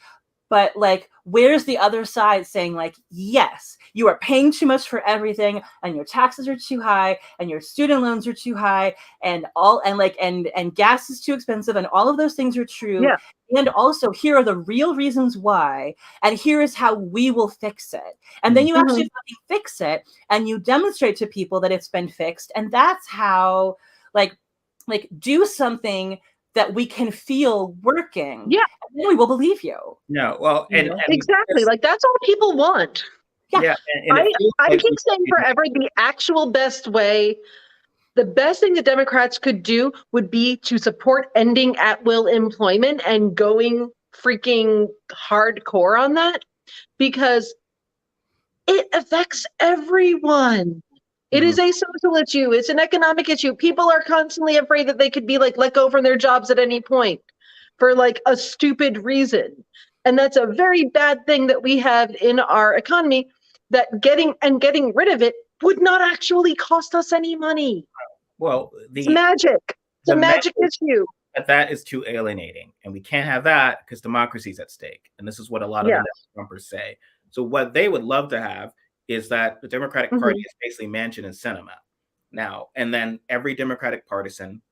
But like, where's the other side saying like, yes, you are paying too much for everything, and your taxes are too high, and your student loans are too high, and and gas is too expensive, and all of those things are true. Yeah. And also, here are the real reasons why, and here is how we will fix it. And then you actually fucking fix it, and you demonstrate to people that it's been fixed, and that's how like do something that we can feel working. Yeah. And then we will believe you. No, well, You and know? Exactly. Like, that's all people want. Yeah. yeah, and it feels I like keep saying forever, the actual best way, the best thing the Democrats could do would be to support ending at-will employment and going freaking hardcore on that, because it affects everyone. It is a social issue. It's an economic issue. People are constantly afraid that they could be like let go from their jobs at any point for like a stupid reason. And that's a very bad thing that we have in our economy, that getting rid of it would not actually cost us any money. well, It's magic. It's a magic issue. that is too alienating, and we can't have that because democracy is at stake. And this is what a lot of the Trumpers say. So what they would love to have is that the Democratic Party is basically Manchin and Sinema now, and then every Democratic partisan,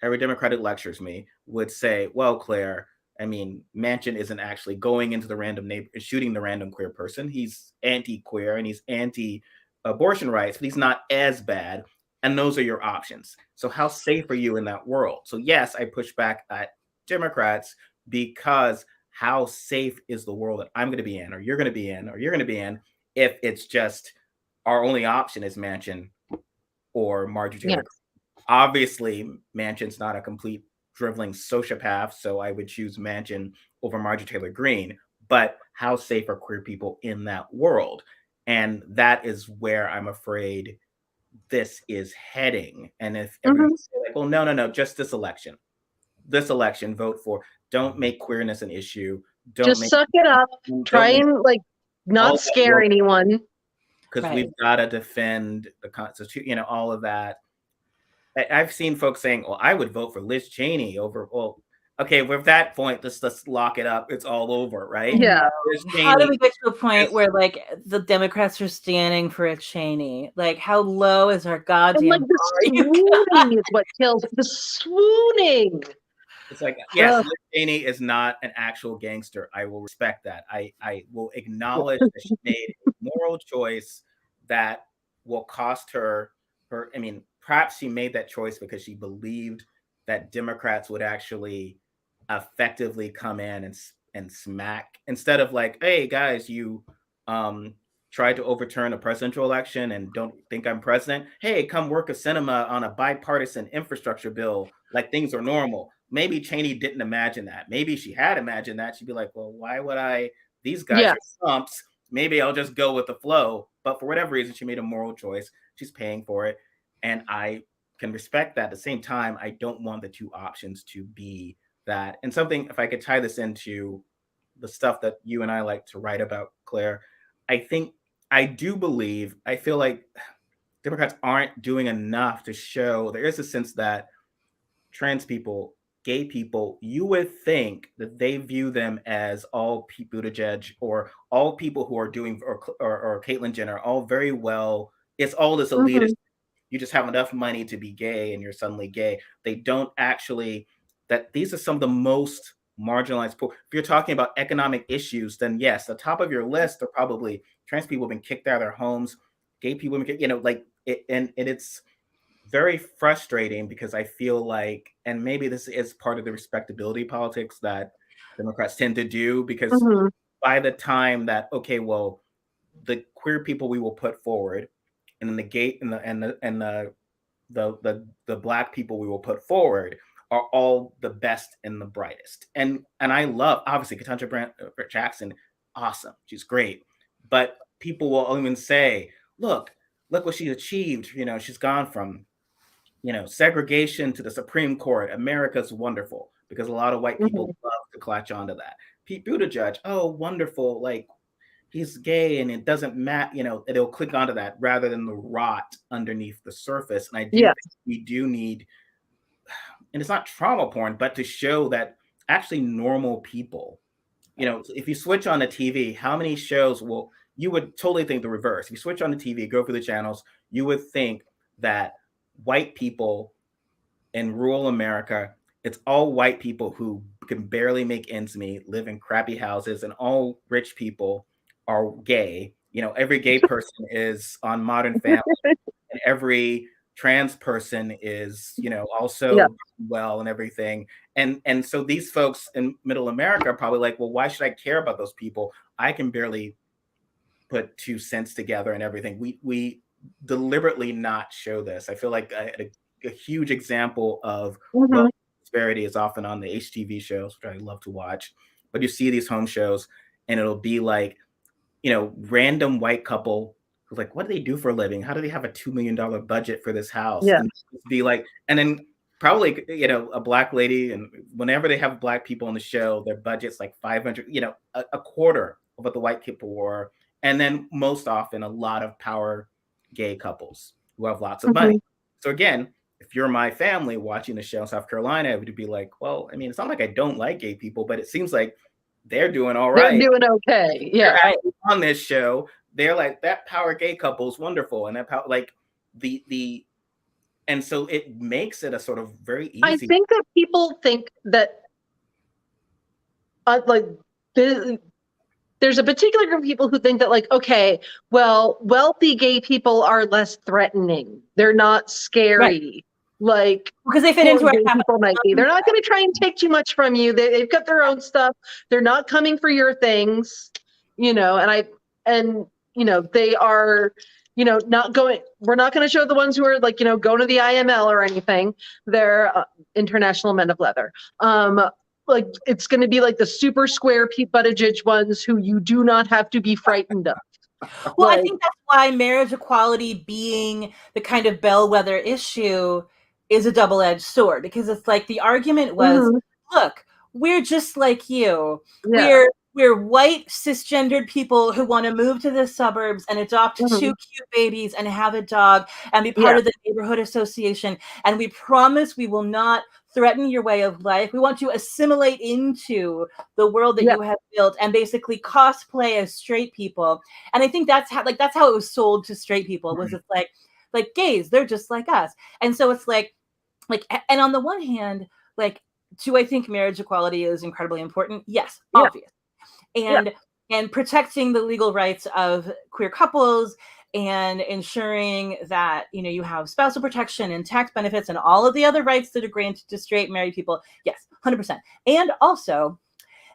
every Democrat that lectures me would say, well, Claire, I mean, Manchin isn't actually going into the random shooting the random queer person. He's anti-queer and he's anti-abortion rights, but he's not as bad. And those are your options. So how safe are you in that world? So yes, I push back at Democrats because how safe is the world that I'm going to be in, or you're going to be in, or you're going to be in, if it's just our only option is Manchin or Marjorie Taylor. Obviously, Manchin's not a complete driveling sociopath, so I would choose Manchin over Marjorie Taylor Greene. But how safe are queer people in that world? And that is where I'm afraid this is heading. And if everyone's like, well, no, just this election, vote for, don't make queerness an issue. Just suck it up. Try and like not scare anyone. Because we've got to defend the Constitution, all of that. I've seen folks saying, well, I would vote for Liz Cheney over, well, okay, with that point, let's lock it up. It's all over, right? Yeah. How do we get to a point where like the Democrats are standing for a Cheney? Like, how low is our goddamn bar? The swooning is what kills. The swooning. It's like, yes, Liz Cheney is not an actual gangster. I will respect that. I will acknowledge that she made a moral choice that will cost her. I mean, perhaps she made that choice because she believed that Democrats would actually effectively come in and smack, instead of like, hey guys, you tried to overturn a presidential election and don't think I'm president. Hey, come work a cinema on a bipartisan infrastructure bill like things are normal. Maybe Cheney didn't imagine that. Maybe she had imagined that. She'd be like, well, why would I? These guys are slumps. Maybe I'll just go with the flow. But for whatever reason, she made a moral choice. She's paying for it. And I can respect that. At the same time, I don't want the two options to be that. And something, if I could tie this into the stuff that you and I like to write about, Claire, I feel like Democrats aren't doing enough to show, there is a sense that trans people, gay people, you would think that they view them as all Pete Buttigieg or all people who are doing, or Caitlyn Jenner, all very well. It's all this elitist. You just have enough money to be gay and you're suddenly gay. They don't actually, that these are some of the most marginalized poor. If you're talking about economic issues, then yes, the top of your list are probably trans people have been kicked out of their homes, gay people have been kicked, and it's very frustrating because I feel like, and maybe this is part of the respectability politics that Democrats tend to do, because by the time that, okay, well, the queer people we will put forward, and then the gay and the Black people we will put forward are all the best and the brightest. And I love, obviously, Ketanji Jackson, awesome, she's great. But people will even say, look what she achieved. She's gone from segregation to the Supreme Court. America's wonderful, because a lot of white people love to clutch onto that. Pete Buttigieg, oh, wonderful, like he's gay and it doesn't matter, they'll click onto that rather than the rot underneath the surface. And I do think we do need and it's not trauma porn, but to show that actually normal people, if you switch on the TV, how many shows you would totally think the reverse. If you switch on the TV, go through the channels, you would think that white people in rural America, it's all white people who can barely make ends meet, live in crappy houses, and all rich people are gay. Every gay person is on Modern Family, and every trans person is, also well and everything. And so these folks in middle America are probably like, well, why should I care about those people? I can barely put 2 cents together and everything. We deliberately not show this. I feel like a huge example of wealth disparity is often on the HTV shows, which I love to watch. But you see these home shows, and it'll be like, random white couple who's like, what do they do for a living? How do they have a $2 million budget for this house? Yeah. And be like, and then probably, a black lady, and whenever they have black people on the show, their budget's like 500, a quarter of what the white people were. And then most often a lot of power gay couples who have lots of money. So again, if you're my family watching the show in South Carolina, it would be like, well, I mean, it's not like I don't like gay people, but it seems like they're doing all right. They're doing okay. Yeah. On this show, they're like, that power gay couple is wonderful. And that power, like and so it makes it a sort of very easy. I think that people think that there's a particular group of people who think that, like, okay, well, wealthy gay people are less threatening. They're not scary. Right. Like, because they fit into our people might be. They're not going to try and take too much from you. They've got their own stuff. They're not coming for your things, and they are, not going. We're not going to show the ones who are like, going to the IML or anything. They're international men of leather. Like, it's going to be like the super square Pete Buttigieg ones who you do not have to be frightened of. Well, I think that's why marriage equality being the kind of bellwether issue is a double-edged sword, because it's like the argument was, look, we're just like you. Yeah. We're white cisgendered people who want to move to the suburbs and adopt 2 cute babies and have a dog and be part of the neighborhood association. And we promise we will not threaten your way of life. We want to assimilate into the world that you have built and basically cosplay as straight people. And I think that's how it was sold to straight people, was it's like gays, they're just like us. And so it's like, and on the one hand, like, do I think marriage equality is incredibly important? Yes, obvious. And protecting the legal rights of queer couples and ensuring that, you have spousal protection and tax benefits and all of the other rights that are granted to straight married people. Yes, 100%. And also,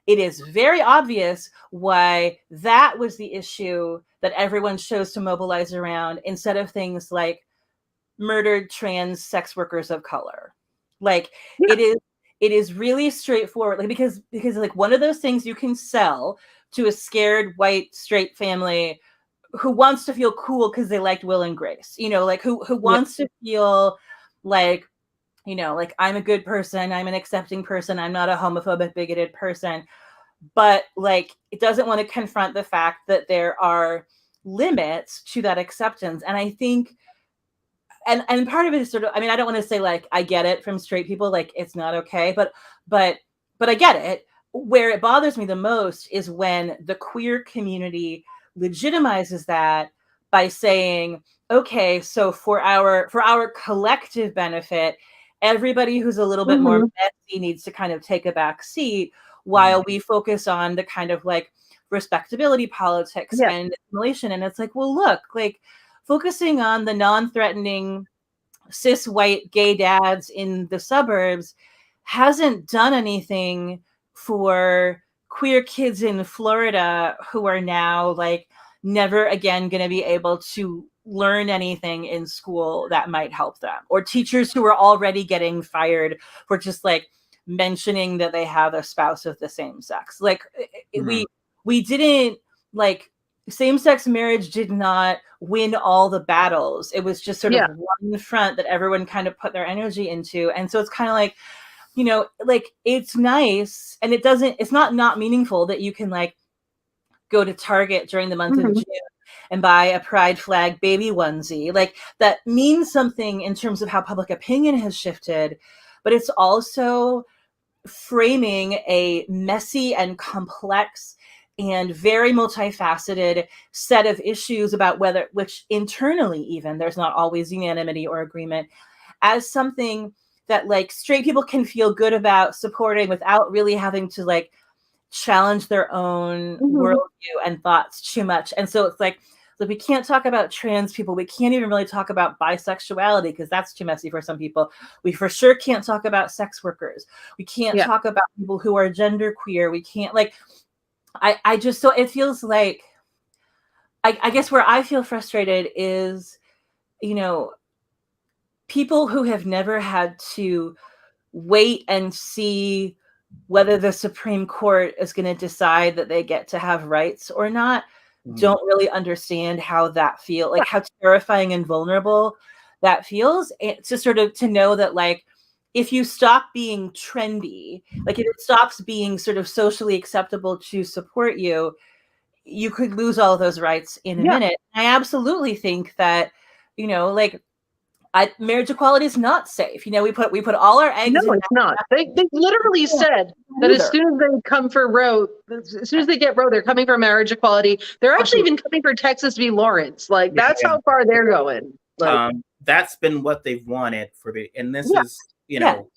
it is very obvious why that was the issue that everyone chose to mobilize around instead of things like murdered trans sex workers of color. Like, it is really straightforward, like, because like one of those things you can sell to a scared white straight family who wants to feel cool because they liked Will and Grace, like who wants to feel like, like, I'm a good person, I'm an accepting person, I'm not a homophobic, bigoted person, but like, it doesn't want to confront the fact that there are limits to that acceptance. And I think, and part of it is sort of, I mean, I don't want to say like, I get it from straight people, like, it's not okay, but I get it. Where it bothers me the most is when the queer community legitimizes that by saying, okay, so for our collective benefit, everybody who's a little bit more messy needs to kind of take a back seat while we focus on the kind of like respectability politics and assimilation. And it's like, well, look, like, focusing on the non-threatening cis white gay dads in the suburbs hasn't done anything for queer kids in Florida who are now like never again going to be able to learn anything in school that might help them, or teachers who are already getting fired for just like mentioning that they have a spouse of the same sex. Like, we didn't, like, same-sex marriage did not win all the battles. It was just sort of one front that everyone kind of put their energy into. And so it's kind of like, like, it's nice, and it's not meaningful that you can like go to Target during the month of June and buy a pride flag baby onesie. Like, that means something in terms of how public opinion has shifted, but it's also framing a messy and complex and very multifaceted set of issues about which internally even there's not always unanimity or agreement, as something that like straight people can feel good about supporting without really having to like challenge their own worldview and thoughts too much. And so it's like we can't talk about trans people. We can't even really talk about bisexuality because that's too messy for some people. We for sure can't talk about sex workers. We can't talk about people who are genderqueer. We can't like, I just, so it feels like, I guess where I feel frustrated is, you know, people who have never had to wait and see whether the Supreme Court is going to decide that they get to have rights or not, don't really understand how that feels, like how terrifying and vulnerable that feels. And to sort of to know that like, if you stop being trendy, like if it stops being sort of socially acceptable to support you, you could lose all of those rights in a minute. I absolutely think that, you know, like marriage equality is not safe. You know, we put all our eggs. No, it's not. They literally said that as soon as they come for Roe, as soon as they get Roe, they're coming for marriage equality. They're actually even coming for Texas v. Lawrence. Like that's how far they're going. Like, that's been what they've wanted and this is, you know,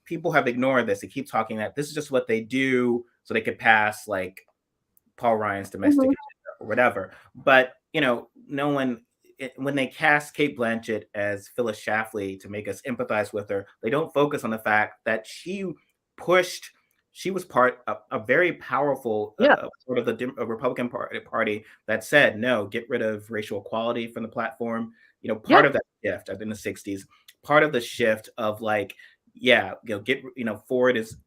people have ignored this. They keep talking that this is just what they do so they could pass like Paul Ryan's domestic or whatever. But, you know, no one, when they cast Cate Blanchett as Phyllis Schlafly to make us empathize with her, they don't focus on the fact that she was part of a very powerful sort of the Republican party that said, no, get rid of racial equality from the platform. You know, part of that shift in the 60s, part of the shift of like, Ford is,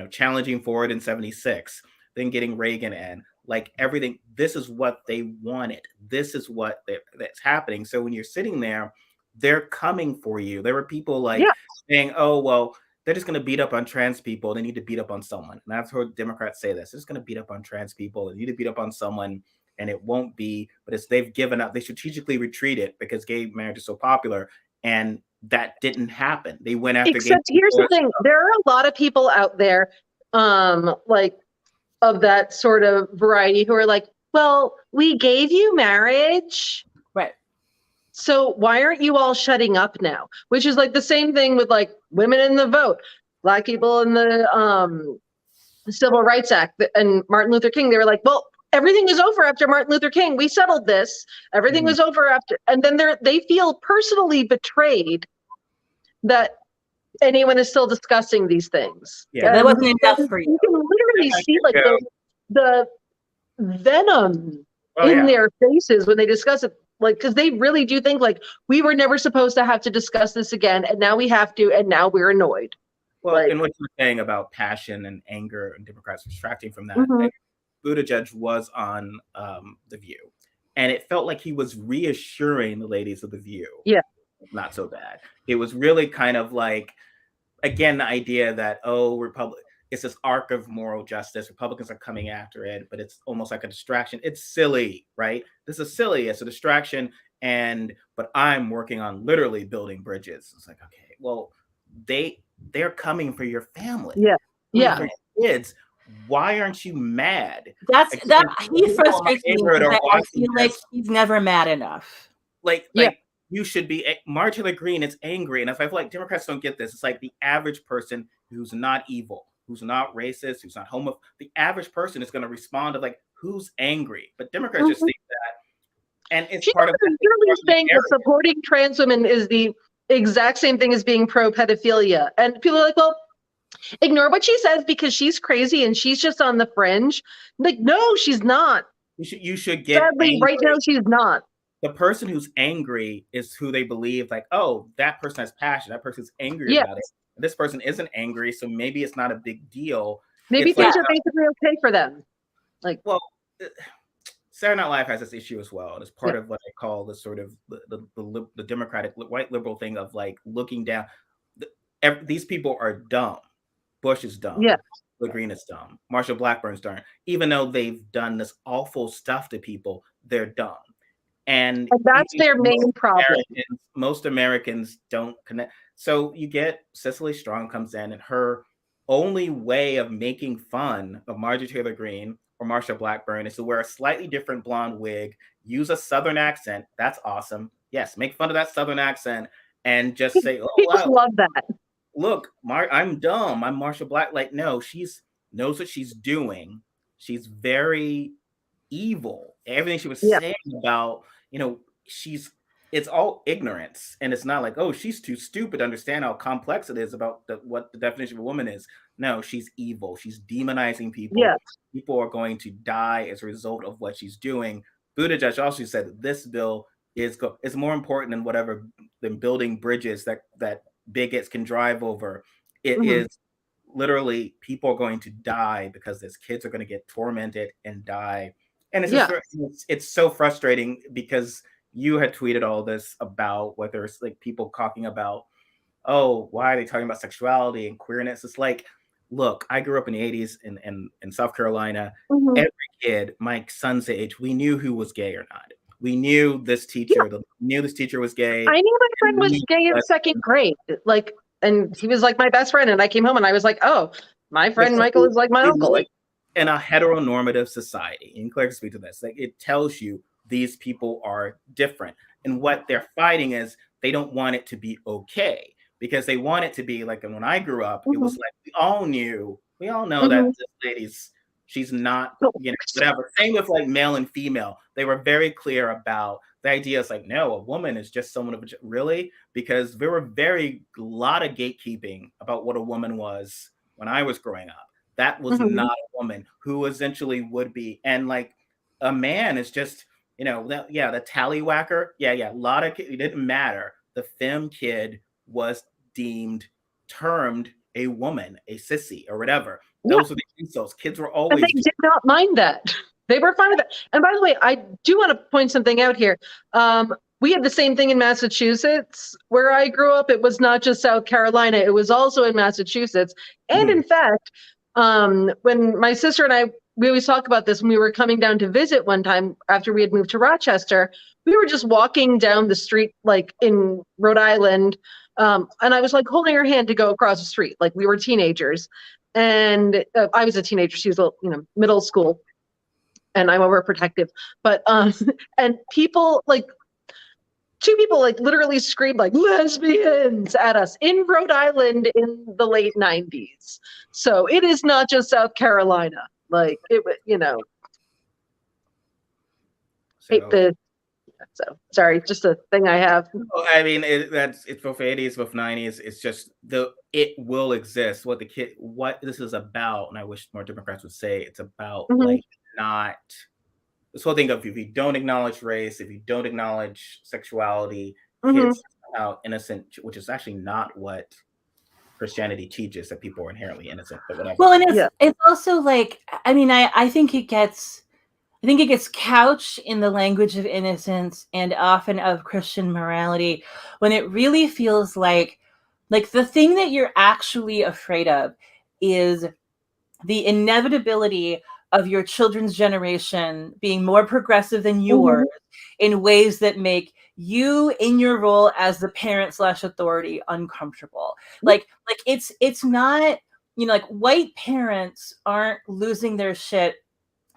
challenging Ford in 76, then getting Reagan in, like everything. This is what they wanted. This is what that's happening. So when you're sitting there, they're coming for you. There were people like saying, oh, well, they're just going to beat up on trans people. They need to beat up on someone. And I've heard Democrats say this. They're just going to beat up on trans people. They need to beat up on someone. And it won't be, but it's they've given up. They strategically retreated because gay marriage is so popular. And that didn't happen. They went after Except here's the thing. There are a lot of people out there, like of that sort of variety who are like, well, we gave you marriage. Right. So why aren't you all shutting up now? Which is like the same thing with like women in the vote, Black people in the Civil Rights Act and Martin Luther King. They were like, well, everything is over after Martin Luther King. We settled this. Everything was over after. And then they feel personally betrayed that anyone is still discussing these things. Yeah, that wasn't enough for you. You can literally see like the venom in their faces when they discuss it. Like, because they really do think like we were never supposed to have to discuss this again, and now we have to, and now we're annoyed. Well, and what you're saying about passion and anger and Democrats distracting from that, Buttigieg was on The View, and it felt like he was reassuring the ladies of The View. Yeah, not so bad. It was really kind of like, again, the idea that it's this arc of moral justice. Republicans are coming after it, but it's almost like a distraction. It's silly, right? This is silly. It's a distraction. But I'm working on literally building bridges. It's like, okay, well, they're coming for your family. Yeah. For your kids. Why aren't you mad? He frustrates me because I feel like he's never mad enough. Like you should be. Marjorie Green is angry, and I feel like Democrats don't get this. It's like the average person who's not evil, who's not racist, who's not homophobic. The average person is going to respond to like, who's angry? But Democrats just think that, and it's part of literally saying that supporting trans women is the exact same thing as being pro pedophilia, and people are like, well, ignore what she says because she's crazy and she's just on the fringe. Like, no, she's not. You should get sadly right now. She's not. The person who's angry is who they believe, like, oh, that person has passion. That person's angry about it. And this person isn't angry, so maybe it's not a big deal. Maybe things are basically okay for them. Like, well, Saturday Night Live has this issue as well. And it's part of what I call the sort of the Democratic white liberal thing of like looking down. These people are dumb. Bush is dumb. Yeah. Green is dumb. Marsha Blackburn's dumb. Even though they've done this awful stuff to people, they're dumb. And that's their main problem. Most Americans don't connect. So you get Cecily Strong comes in, and her only way of making fun of Marjorie Taylor Greene or Marsha Blackburn is to wear a slightly different blonde wig, use a Southern accent. That's awesome. Yes, make fun of that Southern accent and just say, "Oh wow, People love that. look, I'm dumb. I'm Marsha Black." Like, no, she's knows what she's doing. She's very evil. Everything she was saying about, she's it's all ignorance. And it's not like, oh, she's too stupid to understand how complex it is about what the definition of a woman is. No, she's evil. She's demonizing people. Yeah. People are going to die as a result of what she's doing. Buttigieg also said that this bill is more important than building bridges that bigots can drive over. It is literally people are going to die because these kids are going to get tormented and die. And it's so frustrating because you had tweeted all this about whether it's like people talking about, oh, why are they talking about sexuality and queerness? It's like, look, I grew up in the 80s in South Carolina. Every kid, my son's age, we knew who was gay or not. We knew this teacher. Knew this teacher was gay. I knew my friend was gay in second grade. Like, and he was like my best friend. And I came home and I was like, oh, my friend Michael is like my uncle. Like, in a heteronormative society, and Claire can speak to this, like it tells you these people are different. And what they're fighting is they don't want it to be okay, because they want it to be like, and when I grew up, it was like we all know that this lady's, she's not, whatever. Same with like male and female. They were very clear about the idea. It's like, no, a woman is just someone of really, because there were lot of gatekeeping about what a woman was when I was growing up. That was not a woman who essentially would be. And like a man is just, the tallywhacker. A lot of it didn't matter. The femme kid was termed a woman, a sissy or whatever. Those were the insults. Kids were always. And they did not mind that. They were fine with it. And by the way, I do want to point something out here. We had the same thing in Massachusetts where I grew up. It was not just South Carolina. It was also in Massachusetts. And in fact, when my sister and we always talk about this, when we were coming down to visit one time after we had moved to Rochester, we were just walking down the street, like in Rhode Island. And I was like holding her hand to go across the street. Like we were teenagers. And I was a teenager. She was, middle school. And I'm overprotective. But, and people like, two people like literally screamed like lesbians at us in Rhode Island in the late 90s. So it is not just South Carolina. Like it, So sorry, just a thing I have. I mean, it's both 80s, both 90s. It's just it will exist. What this is about, and I wish more Democrats would say it's about like not this whole thing of if you don't acknowledge race, if you don't acknowledge sexuality, kids are out innocent, which is actually not what Christianity teaches, that people are inherently innocent. But whatever. Well, and it's also like, I mean, I think it gets couched in the language of innocence and often of Christian morality when it really feels like the thing that you're actually afraid of is the inevitability of your children's generation being more progressive than yours in ways that make you in your role as the parent / authority uncomfortable. Like it's not, like white parents aren't losing their shit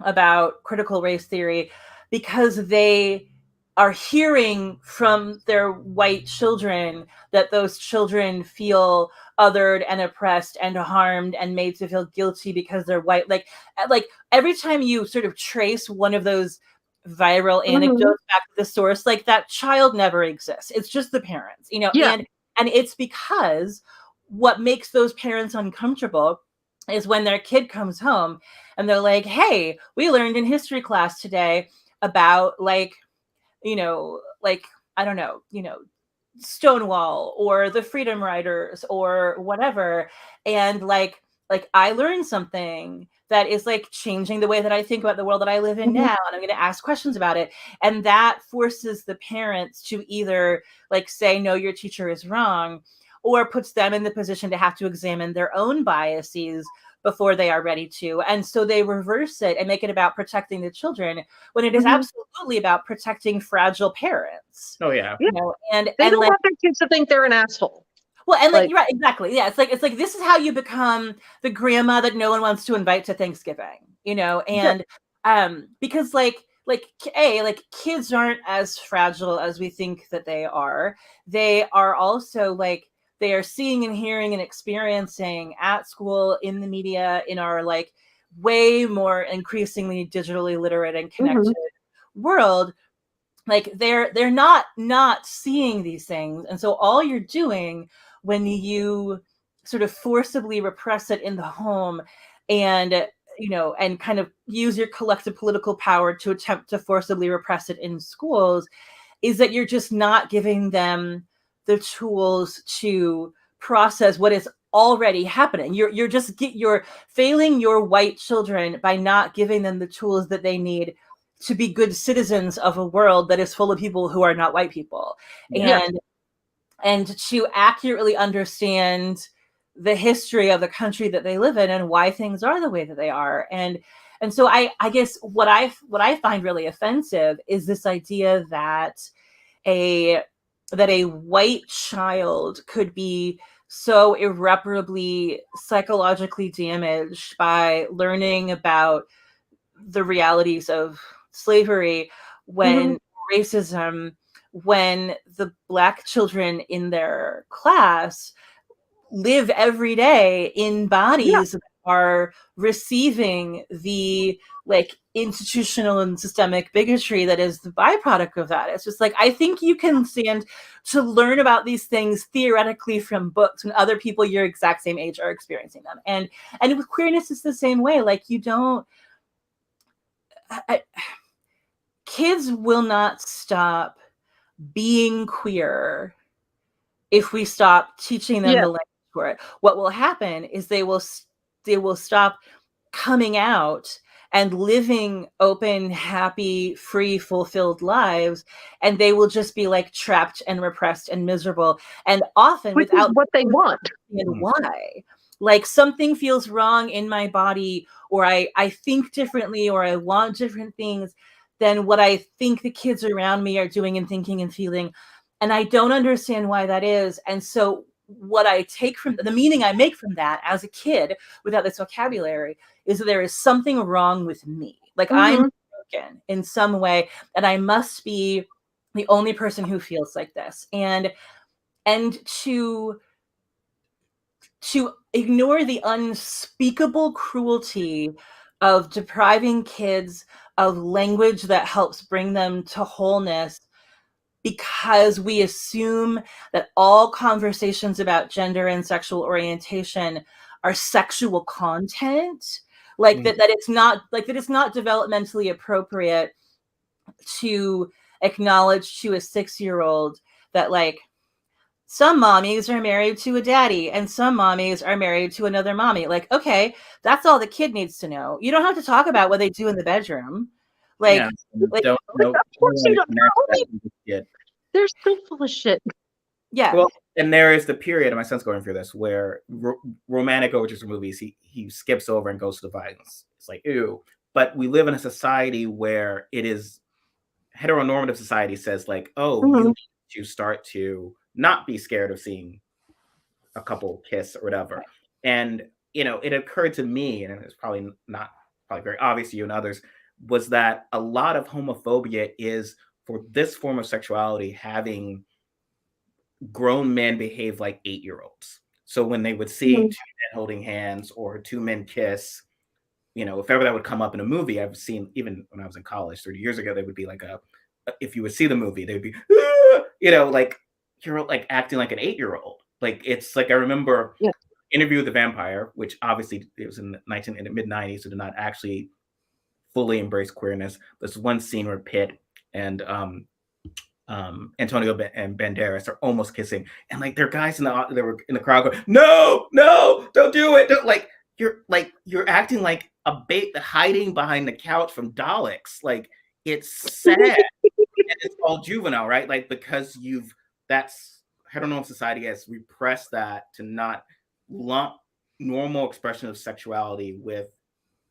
about critical race theory because they are hearing from their white children that those children feel othered and oppressed and harmed and made to feel guilty because they're white. Like every time you sort of trace one of those viral anecdotes back to the source, like that child never exists. It's just the parents, and it's because what makes those parents uncomfortable is when their kid comes home and they're like, hey, we learned in history class today about I don't know, Stonewall or the Freedom Riders or whatever. And like I learned something that is like changing the way that I think about the world that I live in now. And I'm going to ask questions about it. And that forces the parents to either like say, no, your teacher is wrong, or puts them in the position to have to examine their own biases before they are ready to. And so they reverse it and make it about protecting the children when it is absolutely about protecting fragile parents. Oh, yeah. And they don't want their kids to think they're an asshole. Well, and like, you're right, exactly. Yeah, it's like this is how you become the grandma that no one wants to invite to Thanksgiving, you know, and because like kids aren't as fragile as we think that they are. They are also like they are seeing and hearing and experiencing at school, in the media, in our like way more increasingly digitally literate and connected world. Like they're not seeing these things, and so all you're doing when you sort of forcibly repress it in the home, and you know, and kind of use your collective political power to attempt to forcibly repress it in schools, is that you're just not giving them the tools to process what is already happening. You're failing your white children by not giving them the tools that they need to be good citizens of a world that is full of people who are not white people. And to accurately understand the history of the country that they live in and why things are the way that they are. And so I guess what I find really offensive is this idea that a white child could be so irreparably psychologically damaged by learning about the realities of slavery, when racism, when the Black children in their class live every day in bodies that are receiving the like institutional and systemic bigotry that is the byproduct of that. It's just like, I think you can stand to learn about these things theoretically from books when other people your exact same age are experiencing them. And with queerness, it's the same way. Like you don't, kids will not stop being queer if we stop teaching them the language for it. What will happen is they will stop coming out and living open, happy, free, fulfilled lives, and they will just be like trapped and repressed and miserable, and often without what they want. And why? Like something feels wrong in my body, or I think differently, or I want different things than what I think the kids around me are doing and thinking and feeling. And I don't understand why that is. And so what I take from the meaning I make from that as a kid without this vocabulary is that there is something wrong with me. Like I'm broken in some way, and I must be the only person who feels like this. And to ignore the unspeakable cruelty of depriving kids of language that helps bring them to wholeness, because we assume that all conversations about gender and sexual orientation are sexual content, like that it's not developmentally appropriate to acknowledge to a 6-year-old that like some mommies are married to a daddy and some mommies are married to another mommy. Like, okay, that's all the kid needs to know. You don't have to talk about what they do in the bedroom. Like, of course you don't know. They're so full of shit. Yeah. Well, and there is the period, and my son's going through this, where romantic overtures in movies, he skips over and goes to the violence. It's like, ew. But we live in a society where it is heteronormative society says like, oh, you need to start to not be scared of seeing a couple kiss or whatever. And, you know, it occurred to me, and it's probably very obvious to you and others, was that a lot of homophobia is for this form of sexuality having grown men behave like 8-year-olds. So when they would see 2 men holding hands or 2 men kiss, you know, if ever that would come up in a movie, I've seen, even when I was in college 30 years ago, they would be like if you would see the movie, they would be, you know, like you're like acting like an 8-year-old. Like it's like, I remember Interview with the Vampire, which obviously it was in the mid-90s, so did not actually fully embrace queerness. There's one scene where Pitt and Antonio and Banderas are almost kissing, and like there are guys they were in the crowd going, no, don't do it. You're acting like a bait, hiding behind the couch from Daleks. Like it's sad. And it's all juvenile, right? Like because that's heteronormative society has repressed that to not lump normal expression of sexuality with,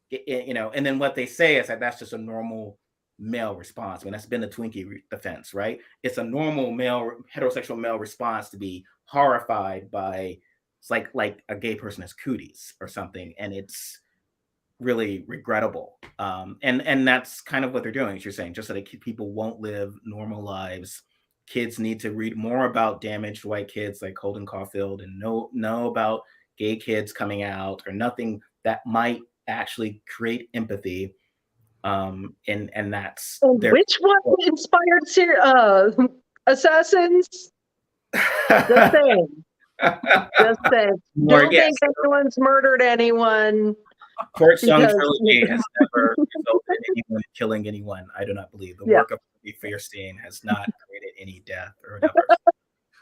you know, and then what they say is that that's just a normal male response. I mean, that's been the Twinkie defense, right? It's a normal male, heterosexual male response to be horrified by, it's like a gay person has cooties or something, and it's really regrettable. And that's kind of what they're doing, as you're saying, just so that people won't live normal lives. Kids need to read more about damaged white kids like Holden Caulfield, and know about gay kids coming out, or nothing that might actually create empathy. And that's which one inspired Assassins? Just saying. Just saying. Don't think anyone's murdered anyone. Court Sung trilogy has never resulted in anyone killing anyone. I do not believe the work of Fierstein has not created any death or whatever.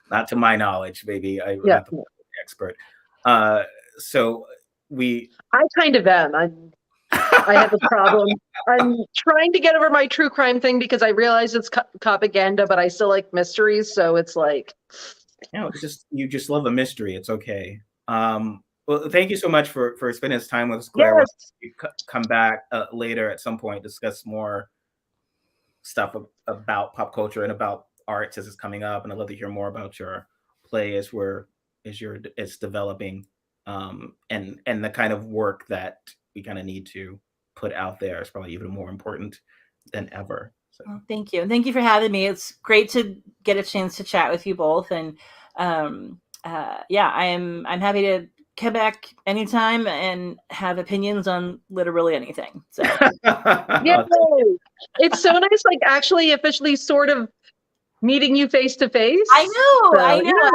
Not to my knowledge, maybe I'm not the expert. So I kind of am. I have a problem. I'm trying to get over my true crime thing because I realize it's propaganda, but I still like mysteries. So it's like, you just love a mystery. It's okay. Well, thank you so much for spending this time with us, Claire. Yes. We'll come back later at some point, discuss more stuff about pop culture and about art as it's coming up. And I'd love to hear more about your play as it's developing, and the kind of work that we kind of need to put out there is probably even more important than ever. So. Well, thank you. And thank you for having me. It's great to get a chance to chat with you both. And I'm happy to come back anytime and have opinions on literally anything. So yay! It's so nice, like actually officially sort of meeting you face to face. I know.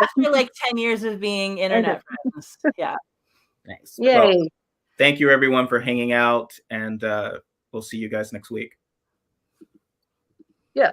After like 10 years of being internet friends. Yeah. Nice. Yay. Well, thank you everyone for hanging out, and we'll see you guys next week. Yeah.